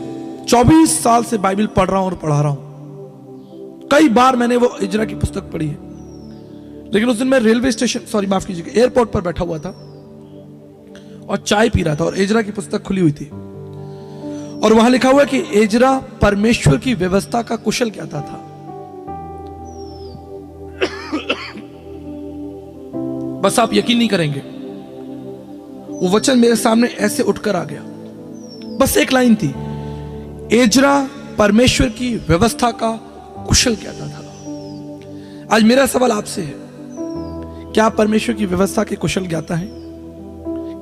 24 साल से बाइबल पढ़ रहा हूं और पढ़ा रहा हूं, कई बार मैंने वो एजरा की पुस्तक पढ़ी है, लेकिन उस दिन मैं रेलवे स्टेशन, सॉरी माफ कीजिएगा, एयरपोर्ट पर बैठा हुआ था और चाय पी रहा था और एजरा की पुस्तक खुली हुई थी और वहां लिखा हुआ है कि एजरा परमेश्वर की व्यवस्था का कुशल ज्ञाता था। बस आप यकीन नहीं करेंगे, वो वचन मेरे सामने ऐसे उठकर आ गया। बस एक लाइन थी, एजरा परमेश्वर की व्यवस्था का कुशल ज्ञाता था। आज मेरा सवाल आपसे है, क्या आप परमेश्वर की व्यवस्था के कुशल ज्ञाता हैं?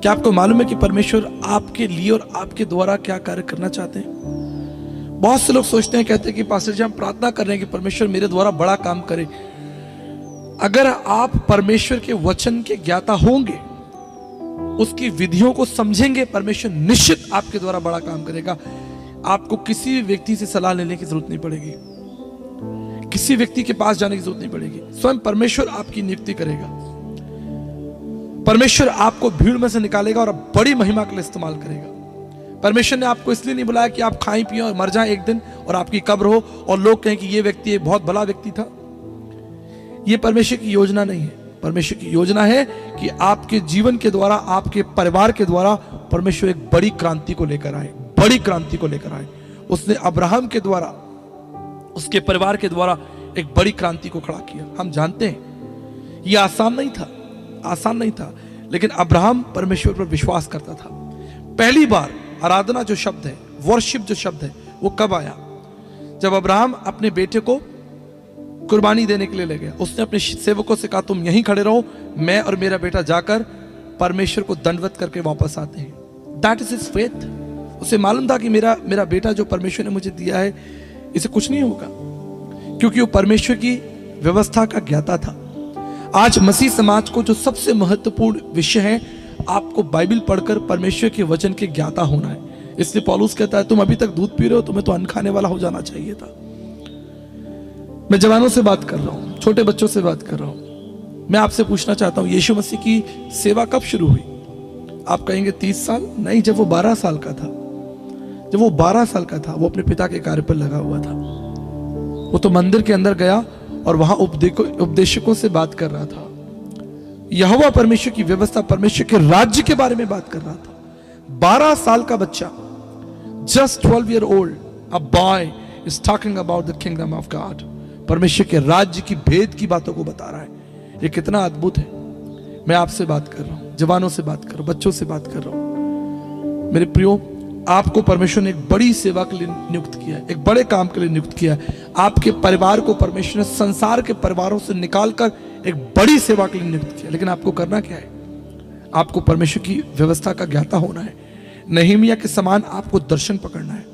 क्या आपको मालूम है कि परमेश्वर आपके लिए और आपके द्वारा क्या कार्य करना चाहते हैं? बहुत से लोग सोचते हैं, कहते हैं कि पास्टर जी हम प्रार्थना कर रहे हैं कि परमेश्वर मेरे द्वारा बड़ा काम करे। अगर आप परमेश्वर के वचन के ज्ञाता होंगे, उसकी विधियों को समझेंगे, परमेश्वर निश्चित आपके द्वारा बड़ा काम करेगा। आपको किसी भी व्यक्ति से सलाह लेने की जरूरत नहीं पड़ेगी, किसी व्यक्ति के पास जाने की जरूरत नहीं पड़ेगी, स्वयं परमेश्वर आपकी नियुक्ति करेगा। परमेश्वर आपको भीड़ में से निकालेगा और बड़ी महिमा के लिए इस्तेमाल करेगा। परमेश्वर ने आपको इसलिए नहीं बुलाया कि आप खाएं पिएं और मर जाएं एक दिन और आपकी कब्र हो और लोग कहें कि ये व्यक्ति एक बहुत भला व्यक्ति था। ये परमेश्वर की योजना नहीं है। परमेश्वर की योजना है कि आपके जीवन के द्वारा, आपके परिवार के द्वारा परमेश्वर एक बड़ी क्रांति को लेकर आए, बड़ी क्रांति को लेकर आए। उसने अब्राहम के द्वारा, उसके परिवार के द्वारा एक बड़ी क्रांति को खड़ा किया। हम जानते हैं यह आसान नहीं था, आसान नहीं था, लेकिन अब्राहम परमेश्वर पर विश्वास करता था। पहली बार आराधना जो शब्द है, वर्शिप जो शब्द है, वो कब आया? जब अब्राहम अपने बेटे को कुर्बानी देने के लिए ले गया। उसने अपने सेवकों से कहा तुम यहीं खड़े रहो, मैं और मेरा बेटा जाकर परमेश्वर को दंडवत करके वापस आते हैं। That is his faith. उसे मालूम था कि मेरा बेटा जो परमेश्वर ने मुझे दिया है, इसे कुछ नहीं होगा, क्योंकि वो परमेश्वर की व्यवस्था का ज्ञाता था। आज मसीह समाज को जो सबसे महत्वपूर्ण विषय है, आपको बाइबल पढ़कर परमेश्वर के वचन के ज्ञाता होना है। इसलिए पौलुस कहता है तुम अभी तक दूध पी रहे हो, तुम्हें तो अन्न खाने वाला हो जाना चाहिए था। मैं जवानों से बात कर रहा हूं, छोटे बच्चों से बात कर रहा हूं। मैं आपसे पूछना चाहता हूं, यीशु मसीह की सेवा कब शुरू हुई? आप कहेंगे 30 साल? नहीं, जब वो 12 साल का था। जब वो 12 साल का था, वो अपने पिता के कार्य पर लगा हुआ था। वो तो मंदिर के अंदर गया और वहां उपदेशकों से बात कर रहा था। यहोवा परमेश्वर की व्यवस्था, परमेश्वर के राज्य के बारे में बात कर रहा था। 12 साल का बच्चा, just 12 year old, a boy is talking about the kingdom of God. परमेश्वर के राज्य की भेद की बातों को बता रहा है। ये कितना अद्भुत है। मैं आपसे बात कर रहा हूं, जवानों से बात कर रहा हूं, बच्चों से बात कर रहा हूं। मेरे प्रियो, आपको परमेश्वर ने एक बड़ी सेवा के लिए नियुक्त किया है, एक बड़े काम के लिए नियुक्त किया है। आपके परिवार को परमेश्वर ने संसार के परिवारों से निकालकर एक बड़ी सेवा के लिए नियुक्त किया। लेकिन आपको करना क्या है? आपको परमेश्वर की व्यवस्था का ज्ञाता होना है। नehemiah के समान आपको दर्शन पकड़ना है।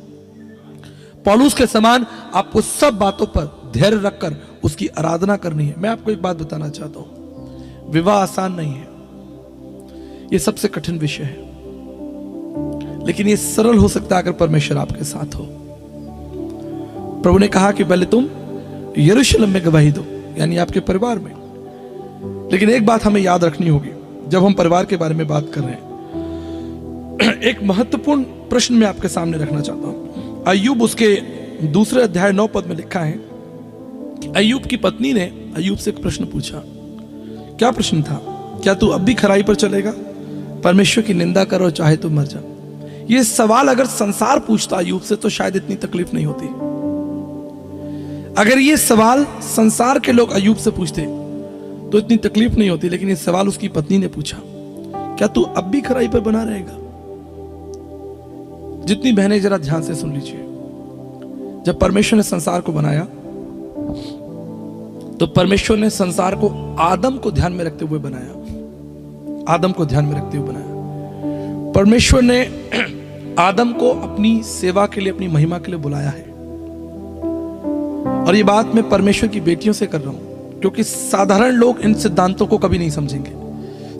पौलुस के समान आपको सब बातों पर धैर्य रखकर उसकी आराधना करनी है। मैं आपको एक बात बताना चाहता हूं, विवाह आसान नहीं है, यह सबसे कठिन विषय है, लेकिन यह सरल हो सकता है अगर परमेश्वर आपके साथ हो। प्रभु ने कहा कि पहले तुम यरूशलेम में गवाही दो, यानी आपके परिवार में। लेकिन एक बात हमें याद रखनी होगी जब हम परिवार के बारे में बात कर रहे हैं। एक महत्वपूर्ण प्रश्न मैं आपके सामने रखना चाहता हूं। अय्यूब उसके 2 अध्याय 9 पद में लिखा है कि अय्यूब की पत्नी ने अय्यूब से एक प्रश्न पूछा। क्या प्रश्न था? क्या तू अब भी खराई पर चलेगा? परमेश्वर की निंदा कर और चाहे तो मर जा। यह सवाल अगर संसार पूछता अय्यूब से तो शायद इतनी तकलीफ नहीं होती। अगर यह सवाल संसार के लोग अय्यूब से पूछते तो इतनी तकलीफ नहीं होती। लेकिन यह सवाल उसकी पत्नी ने पूछा, क्या तू अब भी खराई पर बना रहेगा? जितनी बहनें जरा ध्यान से सुन लीजिए। जब परमेश्वर ने संसार को बनाया तो परमेश्वर ने संसार को आदम को ध्यान में रखते हुए बनाया। आदम को ध्यान में रखते हुए बनाया। परमेश्वर ने आदम को अपनी सेवा के लिए, अपनी महिमा के लिए बुलाया है। और ये बात मैं परमेश्वर की बेटियों से कर रहा हूं, क्योंकि साधारण लोग इन सिद्धांतों को कभी नहीं समझेंगे।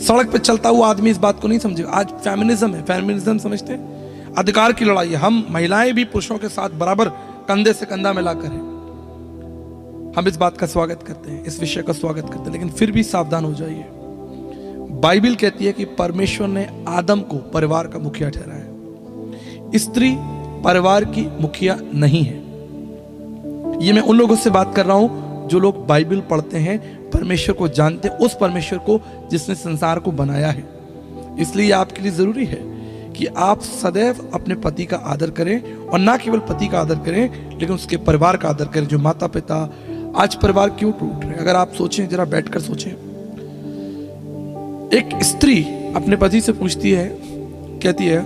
सड़क पे चलता हुआ आदमी इस बात को नहीं समझेगा। आज फेमिनिज्म है, फेमिनिज्म समझते हैं, अधिकार की लड़ाई है। हम महिलाएं भी पुरुषों के साथ बराबर कंधे से कंधा मिलाकर हैं। हम इस बात का स्वागत करते हैं, इस विषय का स्वागत करते हैं, लेकिन फिर भी सावधान हो जाइए। बाइबल कहती है कि परमेश्वर ने आदम को परिवार का मुखिया ठहराया। स्त्री परिवार की मुखिया नहीं है। ये मैं उन लोगों से बात कर रहा हूं जो लोग बाइबल पढ़ते हैं, परमेश्वर को जानते हैं, उस परमेश्वर को जिसने संसार को बनाया है। इसलिए आपके लिए जरूरी है कि आप सदैव अपने पति का आदर करें, और ना केवल पति का आदर करें लेकिन उसके परिवार का आदर करें। जो माता पिता, आज परिवार क्यों टूट रहे हैं? अगर आप सोचें, जरा बैठकर सोचें। एक स्त्री अपने पति से पूछती है, कहती है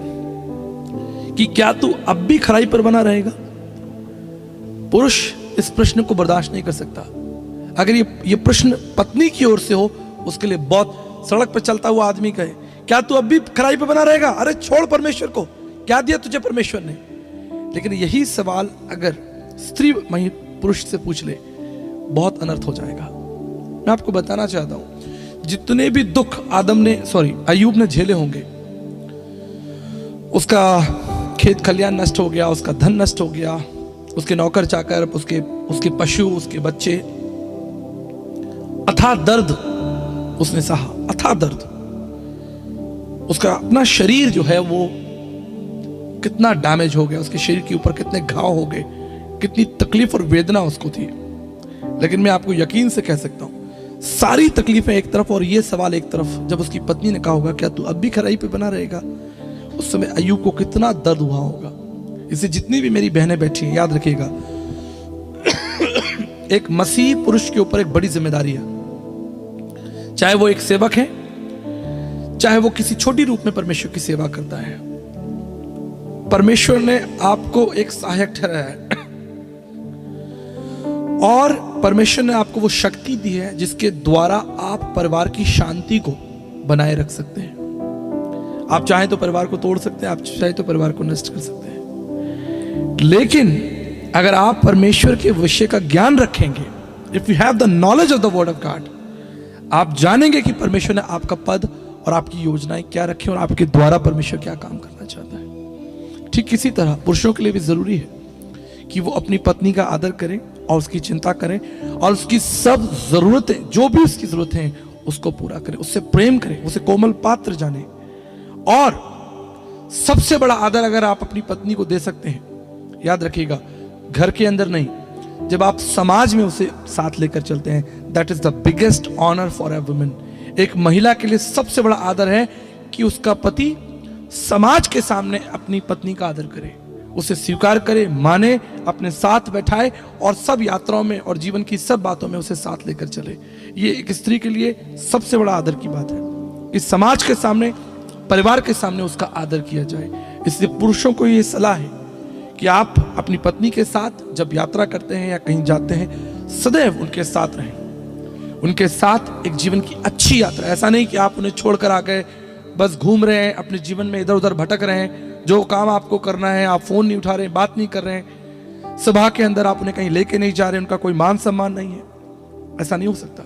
कि क्या तू अब भी खराई पर बना रहेगा? पुरुष इस प्रश्न को बर्दाश्त नहीं कर सकता। अगर ये प्रश्न पत्नी की ओर से हो, उसके लिए बहुत, सड़क पर चलता हुआ आदमी कहे क्या तू अब भी खराई पे बना रहेगा? अरे छोड़ परमेश्वर को, क्या दिया तुझे परमेश्वर ने? लेकिन यही सवाल अगर स्त्री पुरुष से पूछ ले, बहुत अनर्थ हो जाएगा। मैं आपको बताना चाहता हूं, जितने भी दुख अय्यूब ने झेले होंगे, उसका खेत खलियान नष्ट हो गया, उसका धन नष्ट हो गया, उसके नौकर चाकर, उसके पशु, उसके बच्चे, अथाह दर्द उसने सहा, अथाह दर्द। उसका अपना शरीर जो है वो कितना डैमेज हो गया, उसके शरीर के ऊपर कितने घाव हो गए, कितनी तकलीफ और वेदना उसको थी। लेकिन मैं आपको यकीन से कह सकता हूं, सारी तकलीफें एक तरफ और ये सवाल एक तरफ, जब उसकी पत्नी ने कहा होगा क्या तू अब भी खराई पे बना रहेगा, उस समय अय्यूब को कितना दर्द हुआ होगा। इसे जितनी भी मेरी बहनें बैठी हैं, याद रखिएगा, एक मसीह पुरुष के ऊपर एक बड़ी जिम्मेदारी है। चाहे वो एक सेवक है, चाहे वो किसी छोटी रूप में परमेश्वर की सेवा करता है, परमेश्वर ने आपको एक सहायक ठहराया है। और परमेश्वर ने आपको वो शक्ति दी है जिसके द्वारा आप परिवार की शांति को बनाए रख सकते हैं। आप चाहें तो परिवार को तोड़ सकते हैं, आप चाहें तो परिवार को नष्ट कर सकते हैं। लेकिन अगर आप परमेश्वर के विषय का ज्ञान रखेंगे, if you have the knowledge of the word of God, आप जानेंगे कि परमेश्वर ने आपका पद और आपकी योजनाएं क्या रखी और आपके द्वारा परमेश्वर क्या काम करना चाहता है। ठीक इसी तरह पुरुषों के लिए भी जरूरी है कि वो अपनी पत्नी का आदर करें और उसकी चिंता करें और उसकी सब जरूरतें, जो भी उसकी जरूरतें हैं, उसको पूरा करें, उससे प्रेम करें, उसे कोमल पात्र जाने। और सबसे बड़ा आदर अगर आप अपनी पत्नी को दे सकते हैं, याद रखिएगा, घर के अंदर नहीं, जब आप समाज में उसे साथ लेकर चलते हैं, that is the biggest honour for a woman. एक महिला के लिए सबसे बड़ा आदर है कि उसका पति समाज के सामने अपनी पत्नी का आदर करे, उसे स्वीकार करे, माने, अपने साथ बैठाए और सब यात्राओं में और जीवन की सब बातों में उसे साथ लेकर चले। ये एक स्त्री के लिए सबसे बड़ा आदर की बात है। इस समाज के सामने, परिवार के सामने उसका आदर किया जाए। इसलिए पुरुषों को ये सलाह है कि आप अपनी पत्नी के साथ जब यात्रा करते हैं या कहीं जाते हैं, सदैव उनके साथ रहें, उनके साथ एक जीवन की अच्छी यात्रा। ऐसा नहीं कि आप उन्हें छोड़कर आ गए, बस घूम रहे हैं, अपने जीवन में इधर उधर भटक रहे हैं, जो काम आपको करना है आप फोन नहीं उठा रहे हैं, बात नहीं कर रहे हैं, सभा के अंदर आप उन्हें कहीं लेके नहीं जा रहे, उनका कोई मान सम्मान नहीं है। ऐसा नहीं हो सकता।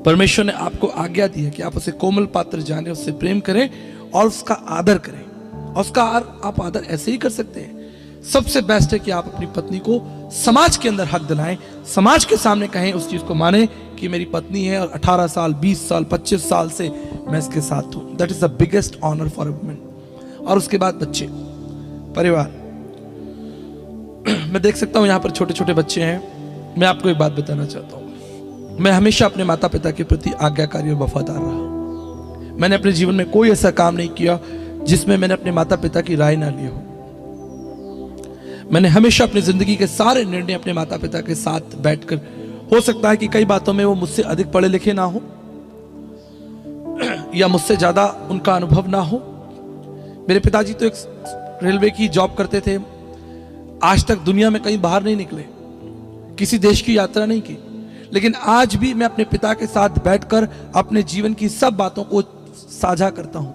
परमेश्वर ने आपको आज्ञा दी है कि आप उसे कोमल पात्र जाने, उससे प्रेम करें और उसका आदर करें। और उसका आप आदर ऐसे ही कर सकते हैं। सबसे बेस्ट है कि आप अपनी पत्नी को समाज के अंदर हक दिलाएं, समाज के सामने कहें, उस चीज को माने कि मेरी पत्नी है और 18 साल 20 साल 25 साल से मैं इसके साथ हूं। That is the biggest honour for a woman. और उसके बाद बच्चे, परिवार। मैं देख सकता हूं यहां पर छोटे छोटे बच्चे हैं। मैं आपको एक बात बताना चाहता हूं, मैं हमेशा अपने माता पिता के प्रति आज्ञाकारी और वफादार रहा। मैंने अपने जीवन में कोई ऐसा काम नहीं किया जिसमें मैंने अपने माता पिता की राय ना ली हो। मैंने हमेशा अपनी जिंदगी के सारे निर्णय अपने माता पिता के साथ बैठकर, हो सकता है कि कई बातों में वो मुझसे अधिक पढ़े लिखे ना हो या मुझसे ज्यादा उनका अनुभव ना हो। मेरे पिताजी तो एक रेलवे की जॉब करते थे, आज तक दुनिया में कहीं बाहर नहीं निकले, किसी देश की यात्रा नहीं की, लेकिन आज भी मैं अपने पिता के साथ बैठकर अपने जीवन की सब बातों को साझा करता हूं।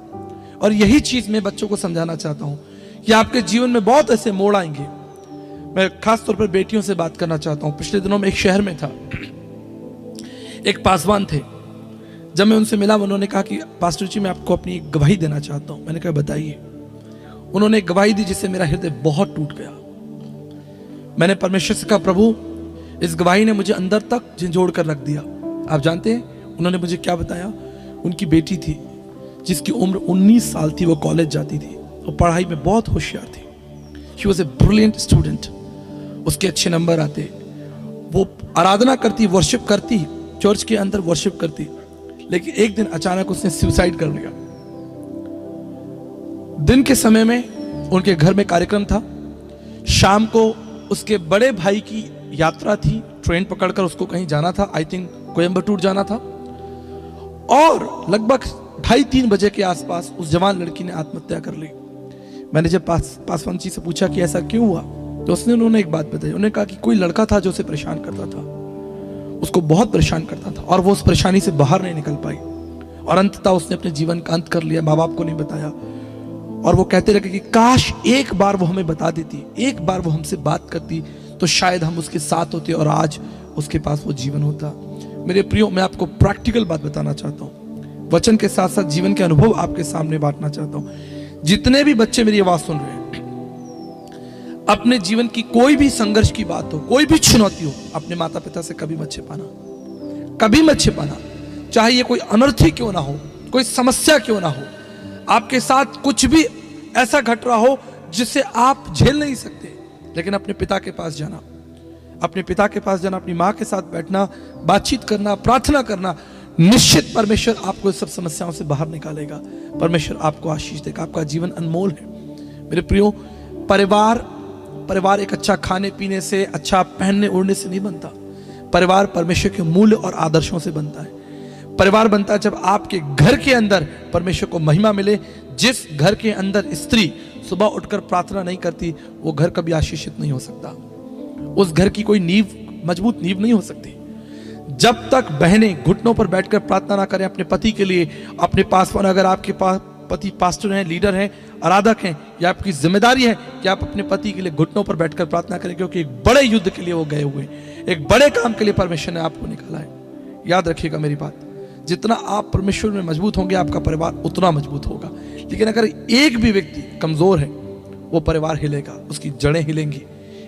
और यही चीज मैं बच्चों को समझाना चाहता हूं कि आपके जीवन में बहुत ऐसे मोड़ आएंगे। मैं खास तौर पर बेटियों से बात करना चाहता हूं। पिछले दिनों में एक शहर में था, एक पासवान थे। जब मैं उनसे मिला, उन्होंने कहा कि पास्टर जी मैं आपको अपनी एक गवाही देना चाहता हूं। मैंने कहा बताइए। उन्होंने एक गवाही दी जिससे मेरा हृदय बहुत टूट गया। मैंने परमेश्वर से कहा, प्रभु इस गवाही ने मुझे अंदर तक झंझोड़ कर रख दिया। आप जानते हैं उन्होंने मुझे क्या बताया? उनकी बेटी थी जिसकी उम्र 19 साल थी, वो कॉलेज जाती थी और पढ़ाई में बहुत होशियार थी। She was a brilliant student, उसके अच्छे नंबर आते, वो आराधना करती, वर्शिप करती, चर्च के अंदर वर्शिप करती, लेकिन एक दिन अचानक उसने सुसाइड कर लिया। दिन के समय में उनके घर में कार्यक्रम था, शाम को उसके बड़े भाई की यात्रा थी, ट्रेन पकड़कर उसको कहीं जाना था, आई थिंक कोयम्बटूर जाना था, और लगभग 2:30-3 बजे के आसपास उस जवान लड़की ने आत्महत्या कर ली। मैंने जब पासवान जी से पूछा कि ऐसा क्यों हुआ, तो उन्होंने एक बात बताई। उन्होंने कहा कि कोई लड़का था जो उसे परेशान करता था, उसको बहुत परेशान करता था, और वो उस परेशानी से बाहर नहीं निकल पाई, और अंततः उसने अपने जीवन का अंत कर लिया। माँ बाप को नहीं बताया, और वो कहते रहे कि काश एक बार वो हमें बता देती, एक बार वो हमसे बात करती, तो शायद हम उसके साथ होते और आज उसके पास वो जीवन होता। मेरे प्रियो, मैं आपको प्रैक्टिकल बात बताना चाहता हूँ, वचन के साथ साथ जीवन के अनुभव आपके सामने बांटना चाहता हूँ। जितने भी बच्चे मेरी आवाज सुन रहे हैं, अपने जीवन की कोई भी संघर्ष की बात हो, कोई भी चुनौती हो, अपने माता पिता से कभी मत छिपाना, कभी मत छिपाना। चाहे ये कोई अनर्थ ही क्यों ना हो, कोई समस्या क्यों ना हो, आपके साथ कुछ भी ऐसा घट रहा हो जिससे आप झेल नहीं सकते, लेकिन अपने पिता के पास जाना, अपने पिता के पास जाना, अपनी माँ के साथ बैठना, बातचीत करना, प्रार्थना करना, निश्चित परमेश्वर आपको इस सब समस्याओं से बाहर निकालेगा। परमेश्वर आपको आशीष देगा। आपका जीवन अनमोल है। मेरे प्रियो, परिवार एक अच्छा खाने पीने से, अच्छा पहनने ओढ़ने से नहीं बनता। परिवार परमेश्वर के मूल्य और आदर्शों से बनता है। परिवार बनता है जब आपके घर के अंदर परमेश्वर को महिमा मिले। जिस घर के अंदर स्त्री सुबह उठकर प्रार्थना नहीं करती, वो घर कभी आशीषित नहीं हो सकता। उस घर की कोई नींव, मजबूत नींव नहीं हो सकती। जब तक बहनें घुटनों पर बैठकर प्रार्थना ना करें अपने पति के लिए, अपने पास, अगर आपके पास पति पास्टर हैं, लीडर हैं, आराधक हैं, या आपकी जिम्मेदारी है कि आप अपने पति के लिए घुटनों पर बैठकर प्रार्थना करें, क्योंकि एक बड़े युद्ध के लिए वो गए हुए, एक बड़े काम के लिए परमेश्वर ने आपको निकाला है। याद रखिएगा मेरी बात, जितना आप परमेश्वर में मजबूत होंगे, आपका परिवार उतना मजबूत होगा। लेकिन अगर एक भी व्यक्ति कमजोर है, वो परिवार हिलेगा, उसकी जड़ें हिलेंगी।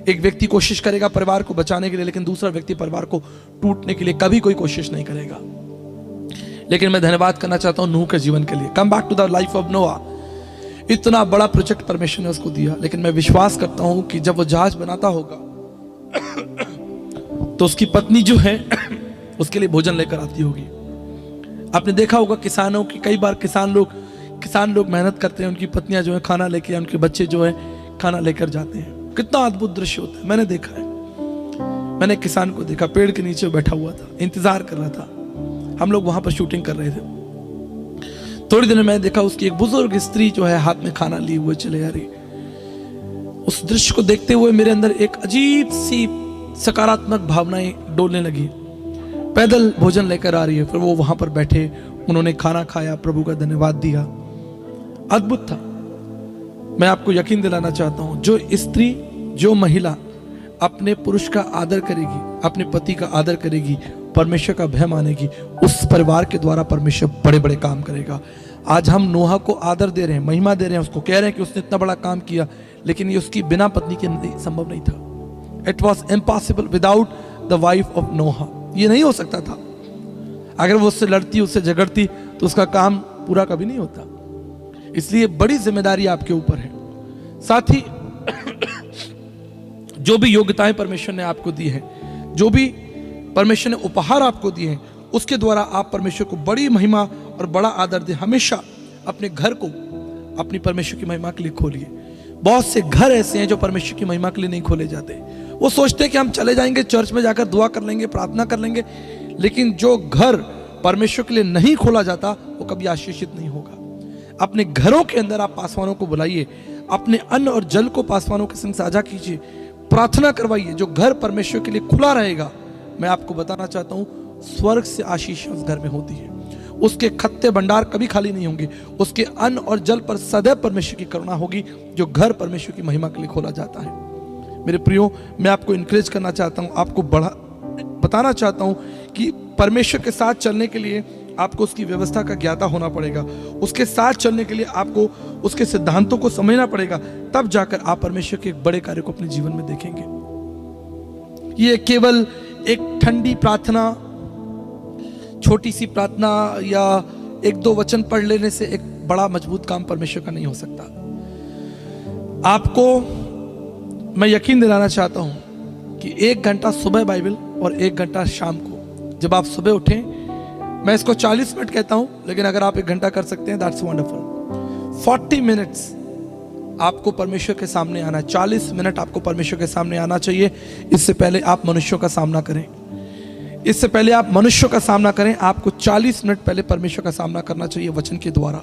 एक व्यक्ति कोशिश करेगा परिवार को बचाने के लिए, लेकिन दूसरा व्यक्ति परिवार को टूटने के लिए कभी कोई कोशिश नहीं करेगा। लेकिन मैं धन्यवाद करना चाहता हूं नूह के जीवन के लिए। Come back to the life of Noah. इतना बड़ा प्रोजेक्ट परमेश्वर ने उसको दिया, लेकिन मैं विश्वास करता हूं कि जब वो जहाज बनाता होगा तो उसकी पत्नी जो है उसके लिए भोजन लेकर आती होगी। आपने देखा होगा कई बार किसान लोग मेहनत करते हैं, उनकी पत्नियां जो है खाना लेके, उनके बच्चे जो है खाना लेकर जाते हैं। कितना अद्भुत दृश्य होता है, मैंने देखा है। मैंने एक किसान को देखा, पेड़ के नीचे बैठा हुआ था, इंतजार कर रहा था। हम लोग वहां पर शूटिंग कर रहे थे। थोड़ी देर में मैंने देखा उसकी एक बुजुर्ग स्त्री जो है हाथ में खाना लिए हुए चले आ रही। उस दृश्य को देखते हुए मेरे अंदर एक अजीब सी सकारात्मक भावनाएं डोलने लगी। पैदल भोजन लेकर आ रही है, फिर वो वहां पर बैठे, उन्होंने खाना खाया, प्रभु का धन्यवाद दिया। अद्भुत था। मैं आपको यकीन दिलाना चाहता हूं, जो स्त्री, जो महिला अपने पुरुष का आदर करेगी, अपने पति का आदर करेगी, परमेश्वर का भय मानेगी, उस परिवार के द्वारा परमेश्वर बड़े बड़े काम करेगा। आज हम नोहा को आदर दे रहे हैं, महिमा दे रहे हैं, उसको कह रहे हैं कि उसने इतना बड़ा काम किया, लेकिन ये उसकी बिना पत्नी के संभव नहीं था। It was impossible without the wife of Noah. ये नहीं हो सकता था। अगर वो उससे लड़ती, उससे झगड़ती, तो उसका काम पूरा कभी नहीं होता। इसलिए बड़ी जिम्मेदारी आपके ऊपर है। साथ ही जो भी योग्यताएं परमेश्वर ने आपको दी है, जो भी परमेश्वर ने उपहार आपको दिए हैं, उसके द्वारा आप परमेश्वर को बड़ी महिमा और बड़ा आदर दें। हमेशा अपने घर को अपनी परमेश्वर की महिमा के लिए खोलिए। बहुत से घर ऐसे हैं जो परमेश्वर की महिमा के लिए नहीं खोले जाते। वो सोचते हैं कि हम चले जाएंगे चर्च में जाकर दुआ कर लेंगे, प्रार्थना कर लेंगे, लेकिन जो घर परमेश्वर के लिए नहीं खोला जाता वो कभी आशीषित नहीं होगा। अपने घरों के अंदर आप पासवानों को बुलाइए, अपने अन्न और जल को पासवानों के संग साझा कीजिए, प्रार्थना करवाइए। जो घर परमेश्वर के लिए खुला रहेगा, मैं आपको बताना चाहता हूं, स्वर्ग से आशीष उस घर में होती है। उसके खत्ते भंडार कभी खाली नहीं होंगे। उसके अन्न और जल पर सदैव परमेश्वर की करुणा होगी। जो घर परमेश्वर की महिमा के लिए खोला जाता है। मेरे प्रियो, मैं आपको इनकरेज करना चाहता हूं, आपको बताना चाहता हूं कि परमेश्वर के साथ चलने के लिए आपको उसकी व्यवस्था का ज्ञाता होना पड़ेगा। उसके साथ चलने के लिए आपको उसके सिद्धांतों को समझना पड़ेगा। तब जाकर आप परमेश्वर के एक बड़े कार्य को अपने जीवन में देखेंगे। ये केवल एक ठंडी प्रार्थना, छोटी सी प्रार्थना या एक दो वचन पढ़ लेने से एक बड़ा मजबूत काम परमेश्वर का नहीं हो सकता। आपको मैं यकीन दिलाना चाहता हूं कि 1 घंटा सुबह बाइबल और 1 घंटा शाम को, जब आप सुबह उठें, मैं इसको 40 मिनट कहता हूं, लेकिन अगर आप 1 घंटा कर सकते हैं, दैट्स वंडरफुल। 40 मिनट्स आपको परमेश्वर के सामने आना है। 40 मिनट आपको परमेश्वर के सामने आना चाहिए। इससे पहले आप मनुष्यों का सामना करें। इससे पहले आप मनुष्यों का सामना करें, आपको 40 मिनट पहले परमेश्वर का सामना करना चाहिए, वचन के द्वारा,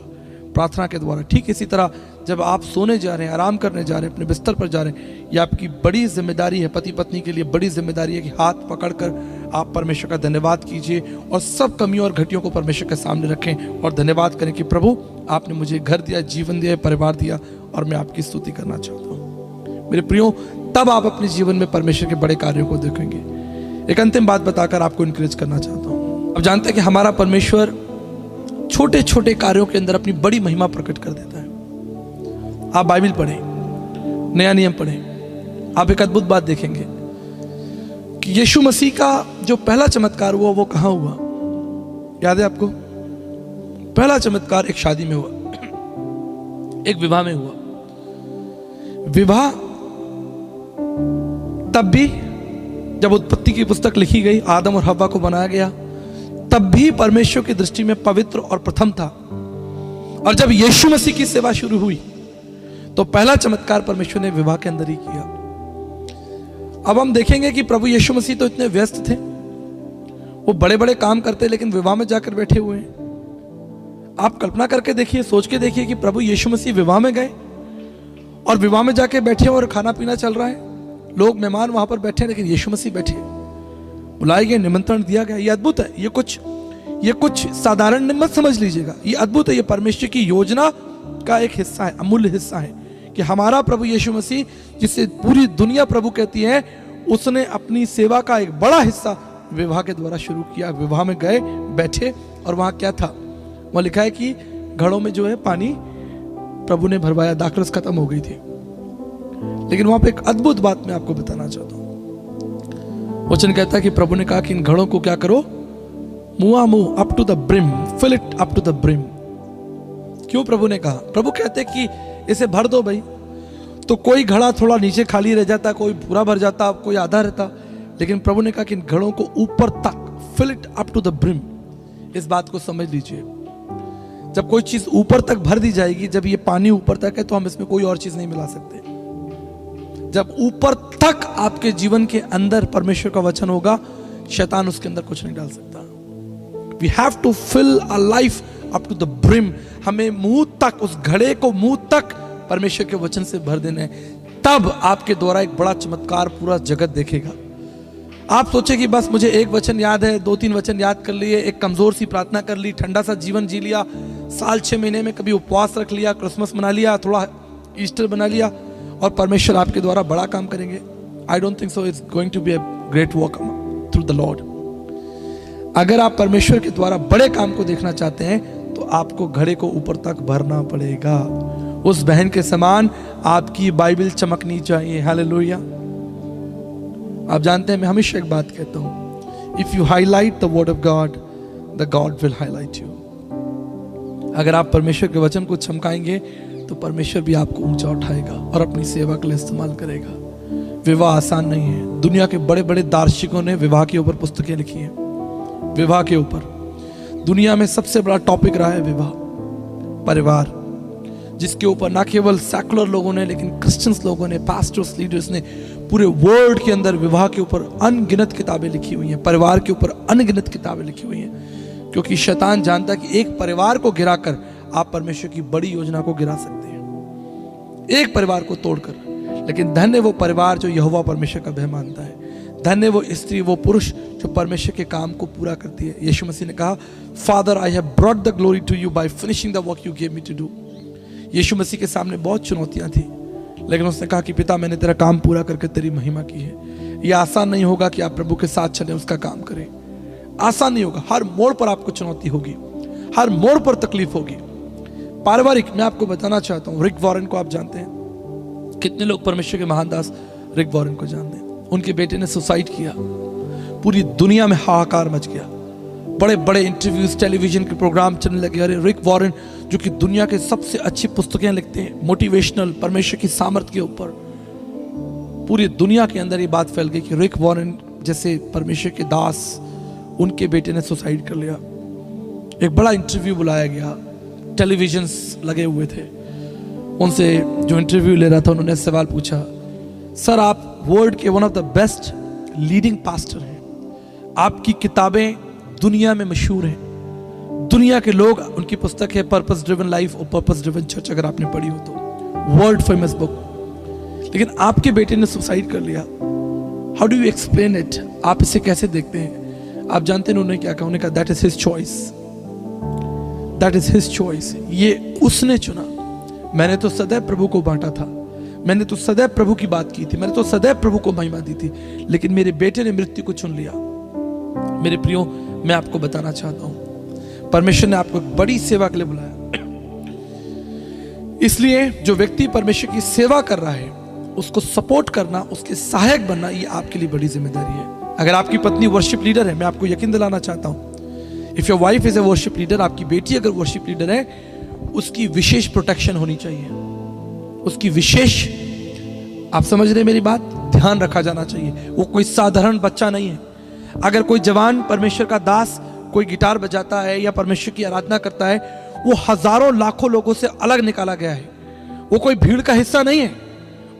प्रार्थना के द्वारा। ठीक इसी तरह जब आप सोने जा रहे हैं, आराम करने जा रहे हैं, अपने बिस्तर पर जा रहे हैं, यह आपकी बड़ी जिम्मेदारी है। पति पत्नी के लिए बड़ी जिम्मेदारी है कि हाथ पकड़कर आप परमेश्वर का धन्यवाद कीजिए और सब कमियों और घटियों को परमेश्वर के सामने रखें और धन्यवाद करें कि प्रभु, आपने मुझे घर दिया, जीवन दिया, परिवार दिया और मैं आपकी स्तुति करना चाहता हूँ। मेरे प्रियो, तब आप अपने जीवन में परमेश्वर के बड़े कार्यों को देखेंगे। एक अंतिम बात बताकर आपको इनकरेज करना चाहता हूँ। अब जानते हैं कि हमारा परमेश्वर छोटे छोटे कार्यों के अंदर अपनी बड़ी महिमा प्रकट कर देता है। आप बाइबल पढ़ें, नया नियम पढ़ें, आप एक अद्भुत बात देखेंगे कि यीशु मसीह का जो पहला चमत्कार हुआ वो कहाँ हुआ? याद है आपको? पहला चमत्कार एक शादी में हुआ, एक विवाह में हुआ। विवाह तब भी जब उत्पत्ति की पुस्तक लिखी गई, आदम और हव्वा को बनाया गया, तब भी परमेश्वर की दृष्टि में पवित्र और प्रथम था। और जब यीशु मसीह की सेवा शुरू हुई तो पहला चमत्कार परमेश्वर ने विवाह के अंदर ही किया। अब हम देखेंगे कि प्रभु यीशु मसीह तो इतने व्यस्त थे, वो बड़े बड़े काम करते, लेकिन विवाह में जाकर बैठे हुए हैं। आप कल्पना करके देखिए, सोच के देखिए कि प्रभु यीशु मसीह विवाह में गए और विवाह में जाके बैठे और खाना पीना चल रहा है, लोग मेहमान वहां पर बैठे, लेकिन यीशु मसीह बैठे, बुलाए गए, निमंत्रण दिया गया। ये अद्भुत है। ये कुछ साधारण मत समझ लीजिएगा, ये अद्भुत है। ये परमेश्वर की योजना का एक हिस्सा है, अमूल्य हिस्सा है कि हमारा प्रभु यीशु मसीह, जिसे पूरी दुनिया प्रभु कहती है, उसने अपनी सेवा का एक बड़ा हिस्सा विवाह के द्वारा शुरू किया। विवाह में गए, बैठे, और वहां क्या था? वहां लिखा है कि घड़ों में जो है पानी प्रभु ने भरवाया, दाखरस खत्म हो गई थी। लेकिन वहां पे एक अद्भुत बात मैं आपको बताना चाहता हूं। वचन कहता है कि प्रभु ने कहा कि इन घड़ों को क्या करो? मुंह up to the brim, fill it up to the brim. क्यों प्रभु ने कहा? प्रभु कहते कि इसे भर दो भाई। तो कोई घड़ा थोड़ा नीचे खाली रह जाता, कोई पूरा भर जाता, कोई आधा रहता, लेकिन प्रभु ने कहा कि इन घड़ों को ऊपर तक, fill it up to the brim. इस बात को समझ लीजिए, जब कोई चीज ऊपर तक भर दी जाएगी, जब ये पानी ऊपर तक है, तो हम इसमें कोई और चीज नहीं मिला सकते। जब ऊपर तक आपके जीवन के अंदर परमेश्वर का वचन होगा, शैतान उसके अंदर कुछ नहीं डाल सकता। We have to fill a life up to the brim. हमें मुंह तक, उस घड़े को मुंह तक परमेश्वर के वचन से भर देना है, तब आपके द्वारा एक बड़ा चमत्कार पूरा जगत देखेगा। आप सोचे कि बस मुझे एक वचन याद है, 2-3 वचन याद कर लिए, एक कमजोर सी प्रार्थना कर ली, ठंडा सा जीवन जी लिया, साल 6 महीने में कभी उपवास रख लिया, क्रिसमस मना लिया, थोड़ा ईस्टर बना लिया और परमेश्वर आपके द्वारा बड़ा काम करेंगे। I don't think so. It's going to be a great work through the Lord. अगर आप परमेश्वर के द्वारा बड़े काम को देखना चाहते हैं तो आपको घड़े को ऊपर तक भरना पड़ेगा। उस बहन के समान आपकी बाइबल चमकनी चाहिए। हालेलुया। आप जानते हैं, मैं हमेशा एक बात कहता हूं, if you highlight the word of God, the God will highlight you. अगर आप परमेश्वर के वचन को चमकाएंगे तो परमेश्वर भी आपको ऊंचा उठाएगा और अपनी सेवा के लिए इस्तेमाल करेगा। विवाह आसान नहीं है। दुनिया के बड़े बड़े दार्शनिकों ने विवाह के ऊपर पुस्तकें लिखी हैं। विवाह के ऊपर दुनिया में सबसे बड़ा टॉपिक रहा है विवाह, परिवार, जिसके ऊपर ना केवल सेकुलर लोगों ने, लेकिन क्रिश्चियंस लोगों ने, पास्टर्स, लीडर्स ने पूरे वर्ल्ड के अंदर विवाह के ऊपर अनगिनत किताबें लिखी हुई हैं, परिवार के ऊपर अनगिनत किताबें लिखी हुई हैं। क्योंकि शैतान जानता है कि एक परिवार को गिराकर आप परमेश्वर की बड़ी योजना को गिरा सकते हैं, एक परिवार को तोड़कर। लेकिन धन्य वो परिवार जो यहोवा परमेश्वर का भय मानता है। धन्य वो स्त्री, वो पुरुष जो परमेश्वर के काम को पूरा करती है। यीशु मसीह ने कहा, father I have brought the glory to you by finishing the work you gave me to do. यीशु मसीह के सामने बहुत चुनौतियां थी, लेकिन उसने कहा कि पिता, मैंने तेरा काम पूरा करके तेरी महिमा की है। यह आसान नहीं होगा कि आप प्रभु के साथ चलें, उसका काम करें। आसान नहीं होगा। हर मोड़ पर आपको चुनौती होगी, हर मोड़ पर तकलीफ होगी। पारिवारिक, मैं आपको बताना चाहता हूं, रिक वॉरेन को आप जानते हैं? कितने लोग परमेश्वर के महान दास रिक वॉरेन को जानते हैं? उनके बेटे ने सुसाइड किया, पूरी दुनिया में हाहाकार मच गया, बड़े बड़े इंटरव्यूज, टेलीविजन के प्रोग्राम चलने लगे। अरे रिक वॉरेन जो कि दुनिया के सबसे अच्छी पुस्तकें लिखते हैं, मोटिवेशनल, परमेश्वर की सामर्थ्य के ऊपर, पूरी दुनिया के अंदर ये बात फैल गई कि रिक वॉरेन जैसे परमेश्वर के दास, उनके बेटे ने सुसाइड कर लिया। एक बड़ा इंटरव्यू बुलाया गया, टेलीविजन लगे हुए थे। उनसे जो इंटरव्यू ले रहा था, उन्होंने सवाल पूछा, सर आप वर्ल्ड के one of the best leading pastor हैं, आपकी किताबें दुनिया में मशहूर हैं, दुनिया के लोग, उनकी पुस्तक है पर्पस ड्रिवन लाइफ और पर्पस ड्रिवन चर्च, अगर आपने पढ़ी हो तो, वर्ल्ड फेमस बुक, लेकिन आपके बेटे ने सुसाइड कर लिया। How do you explain it? आप इसे कैसे देखते हैं? आप जानते हैं उन्होंने क्या कहा? उन्होंने कहा, that is his choice, that is his choice, ये उसने चुना। मैंने तो सदैव प्रभु को बांटा था, मैंने तो सदैव प्रभु की बात की थी, मैंने तो सदैव प्रभु को महिमा दी थी, लेकिन मेरे बेटे ने मृत्यु को चुन लिया। मेरे प्रियो, मैं आपको बताना चाहता हूं, परमेश्वर ने आपको एक बड़ी सेवा के लिए बुलाया। इसलिए जो व्यक्ति परमेश्वर की सेवा कर रहा है, उसको सपोर्ट करना, उसके सहायक बनना, ये आपके लिए बड़ी जिम्मेदारी है। अगर आपकी पत्नी वर्शिप लीडर है, मैं आपको यकीन दिलाना चाहता हूं, if your wife is a worship leader, आपकी बेटी अगर वर्शिप लीडर है, उसकी विशेष प्रोटेक्शन होनी चाहिए, उसकी विशेष, आप समझ रहे हैं मेरी बात, ध्यान रखा जाना चाहिए। वो कोई साधारण बच्चा नहीं है। अगर कोई जवान परमेश्वर का दास कोई गिटार बजाता है या परमेश्वर की आराधना करता है, वो हजारों लाखों लोगों से अलग निकाला गया है, वो कोई भीड़ का हिस्सा नहीं है।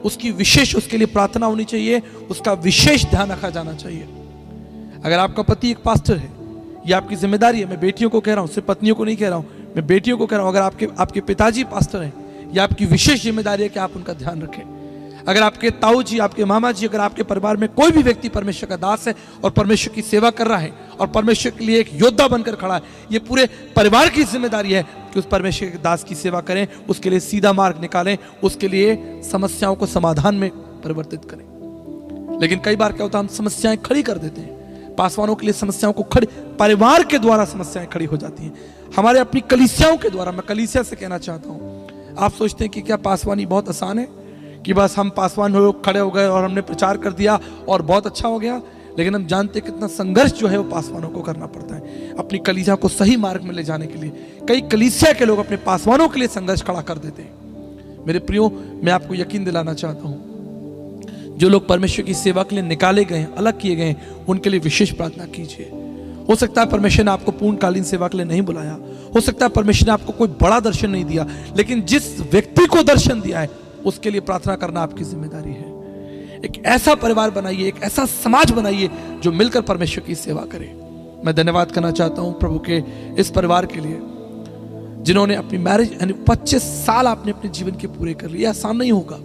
उसकी विशेष, उसके लिए प्रार्थना होनी चाहिए, उसका विशेष ध्यान रखा जाना चाहिए। अगर आपका पति एक पास्टर है, ये आपकी जिम्मेदारी है। मैं बेटियों को कह रहा हूं, सिर्फ पत्नियों को नहीं कह रहा हूं, मैं बेटियों को कह रहा हूं। अगर आपके पिताजी पास्टर हैं, यह आपकी विशेष जिम्मेदारी है कि आप उनका ध्यान रखें। अगर आपके ताऊ जी, आपके मामा जी, अगर आपके परिवार में कोई भी व्यक्ति परमेश्वर का दास है और परमेश्वर की सेवा कर रहा है और परमेश्वर के लिए एक योद्धा बनकर खड़ा है, ये पूरे परिवार की जिम्मेदारी है कि उस परमेश्वर के दास की सेवा करें, उसके लिए सीधा मार्ग निकालें, उसके लिए समस्याओं को समाधान में परिवर्तित करें। लेकिन कई बार क्या होता है, हम समस्याएं खड़ी कर देते हैं। पासवानों के लिए समस्याओं को खड़ी, परिवार के द्वारा समस्याएं खड़ी हो जाती हैं, हमारे अपनी कलीसियाओं के द्वारा। मैं कलीसिया से कहना चाहता हूं, आप सोचते हैं कि क्या पासवानी बहुत आसान है, कि बस हम पासवान लोग खड़े हो गए और हमने प्रचार कर दिया और बहुत अच्छा हो गया। लेकिन हम जानते हैं कितना संघर्ष जो है वो पासवानों को करना पड़ता है अपनी कलीसिया को सही मार्ग में ले जाने के लिए। कई कलीसिया के लोग अपने पासवानों के लिए संघर्ष खड़ा कर देते हैं। मेरे प्रियो, मैं आपको यकीन दिलाना चाहता हूं, जो लोग परमेश्वर की सेवा के लिए निकाले गए हैं, अलग किए गए हैं, उनके लिए विशेष प्रार्थना कीजिए। हो सकता है परमेश्वर ने आपको पूर्णकालीन सेवा के लिए नहीं बुलाया, हो सकता है परमेश्वर ने आपको कोई बड़ा दर्शन नहीं दिया, लेकिन जिस व्यक्ति को दर्शन दिया है उसके लिए प्रार्थना करना आपकी जिम्मेदारी है। एक ऐसा परिवार बनाइए, एक ऐसा समाज बनाइए जो मिलकर परमेश्वर की सेवा करे। मैं धन्यवाद करना चाहता हूं प्रभु के इस परिवार के लिए जिन्होंने अपनी मैरिज यानी 25 साल आपने अपने जीवन के पूरे कर लिए। आसान नहीं होगा।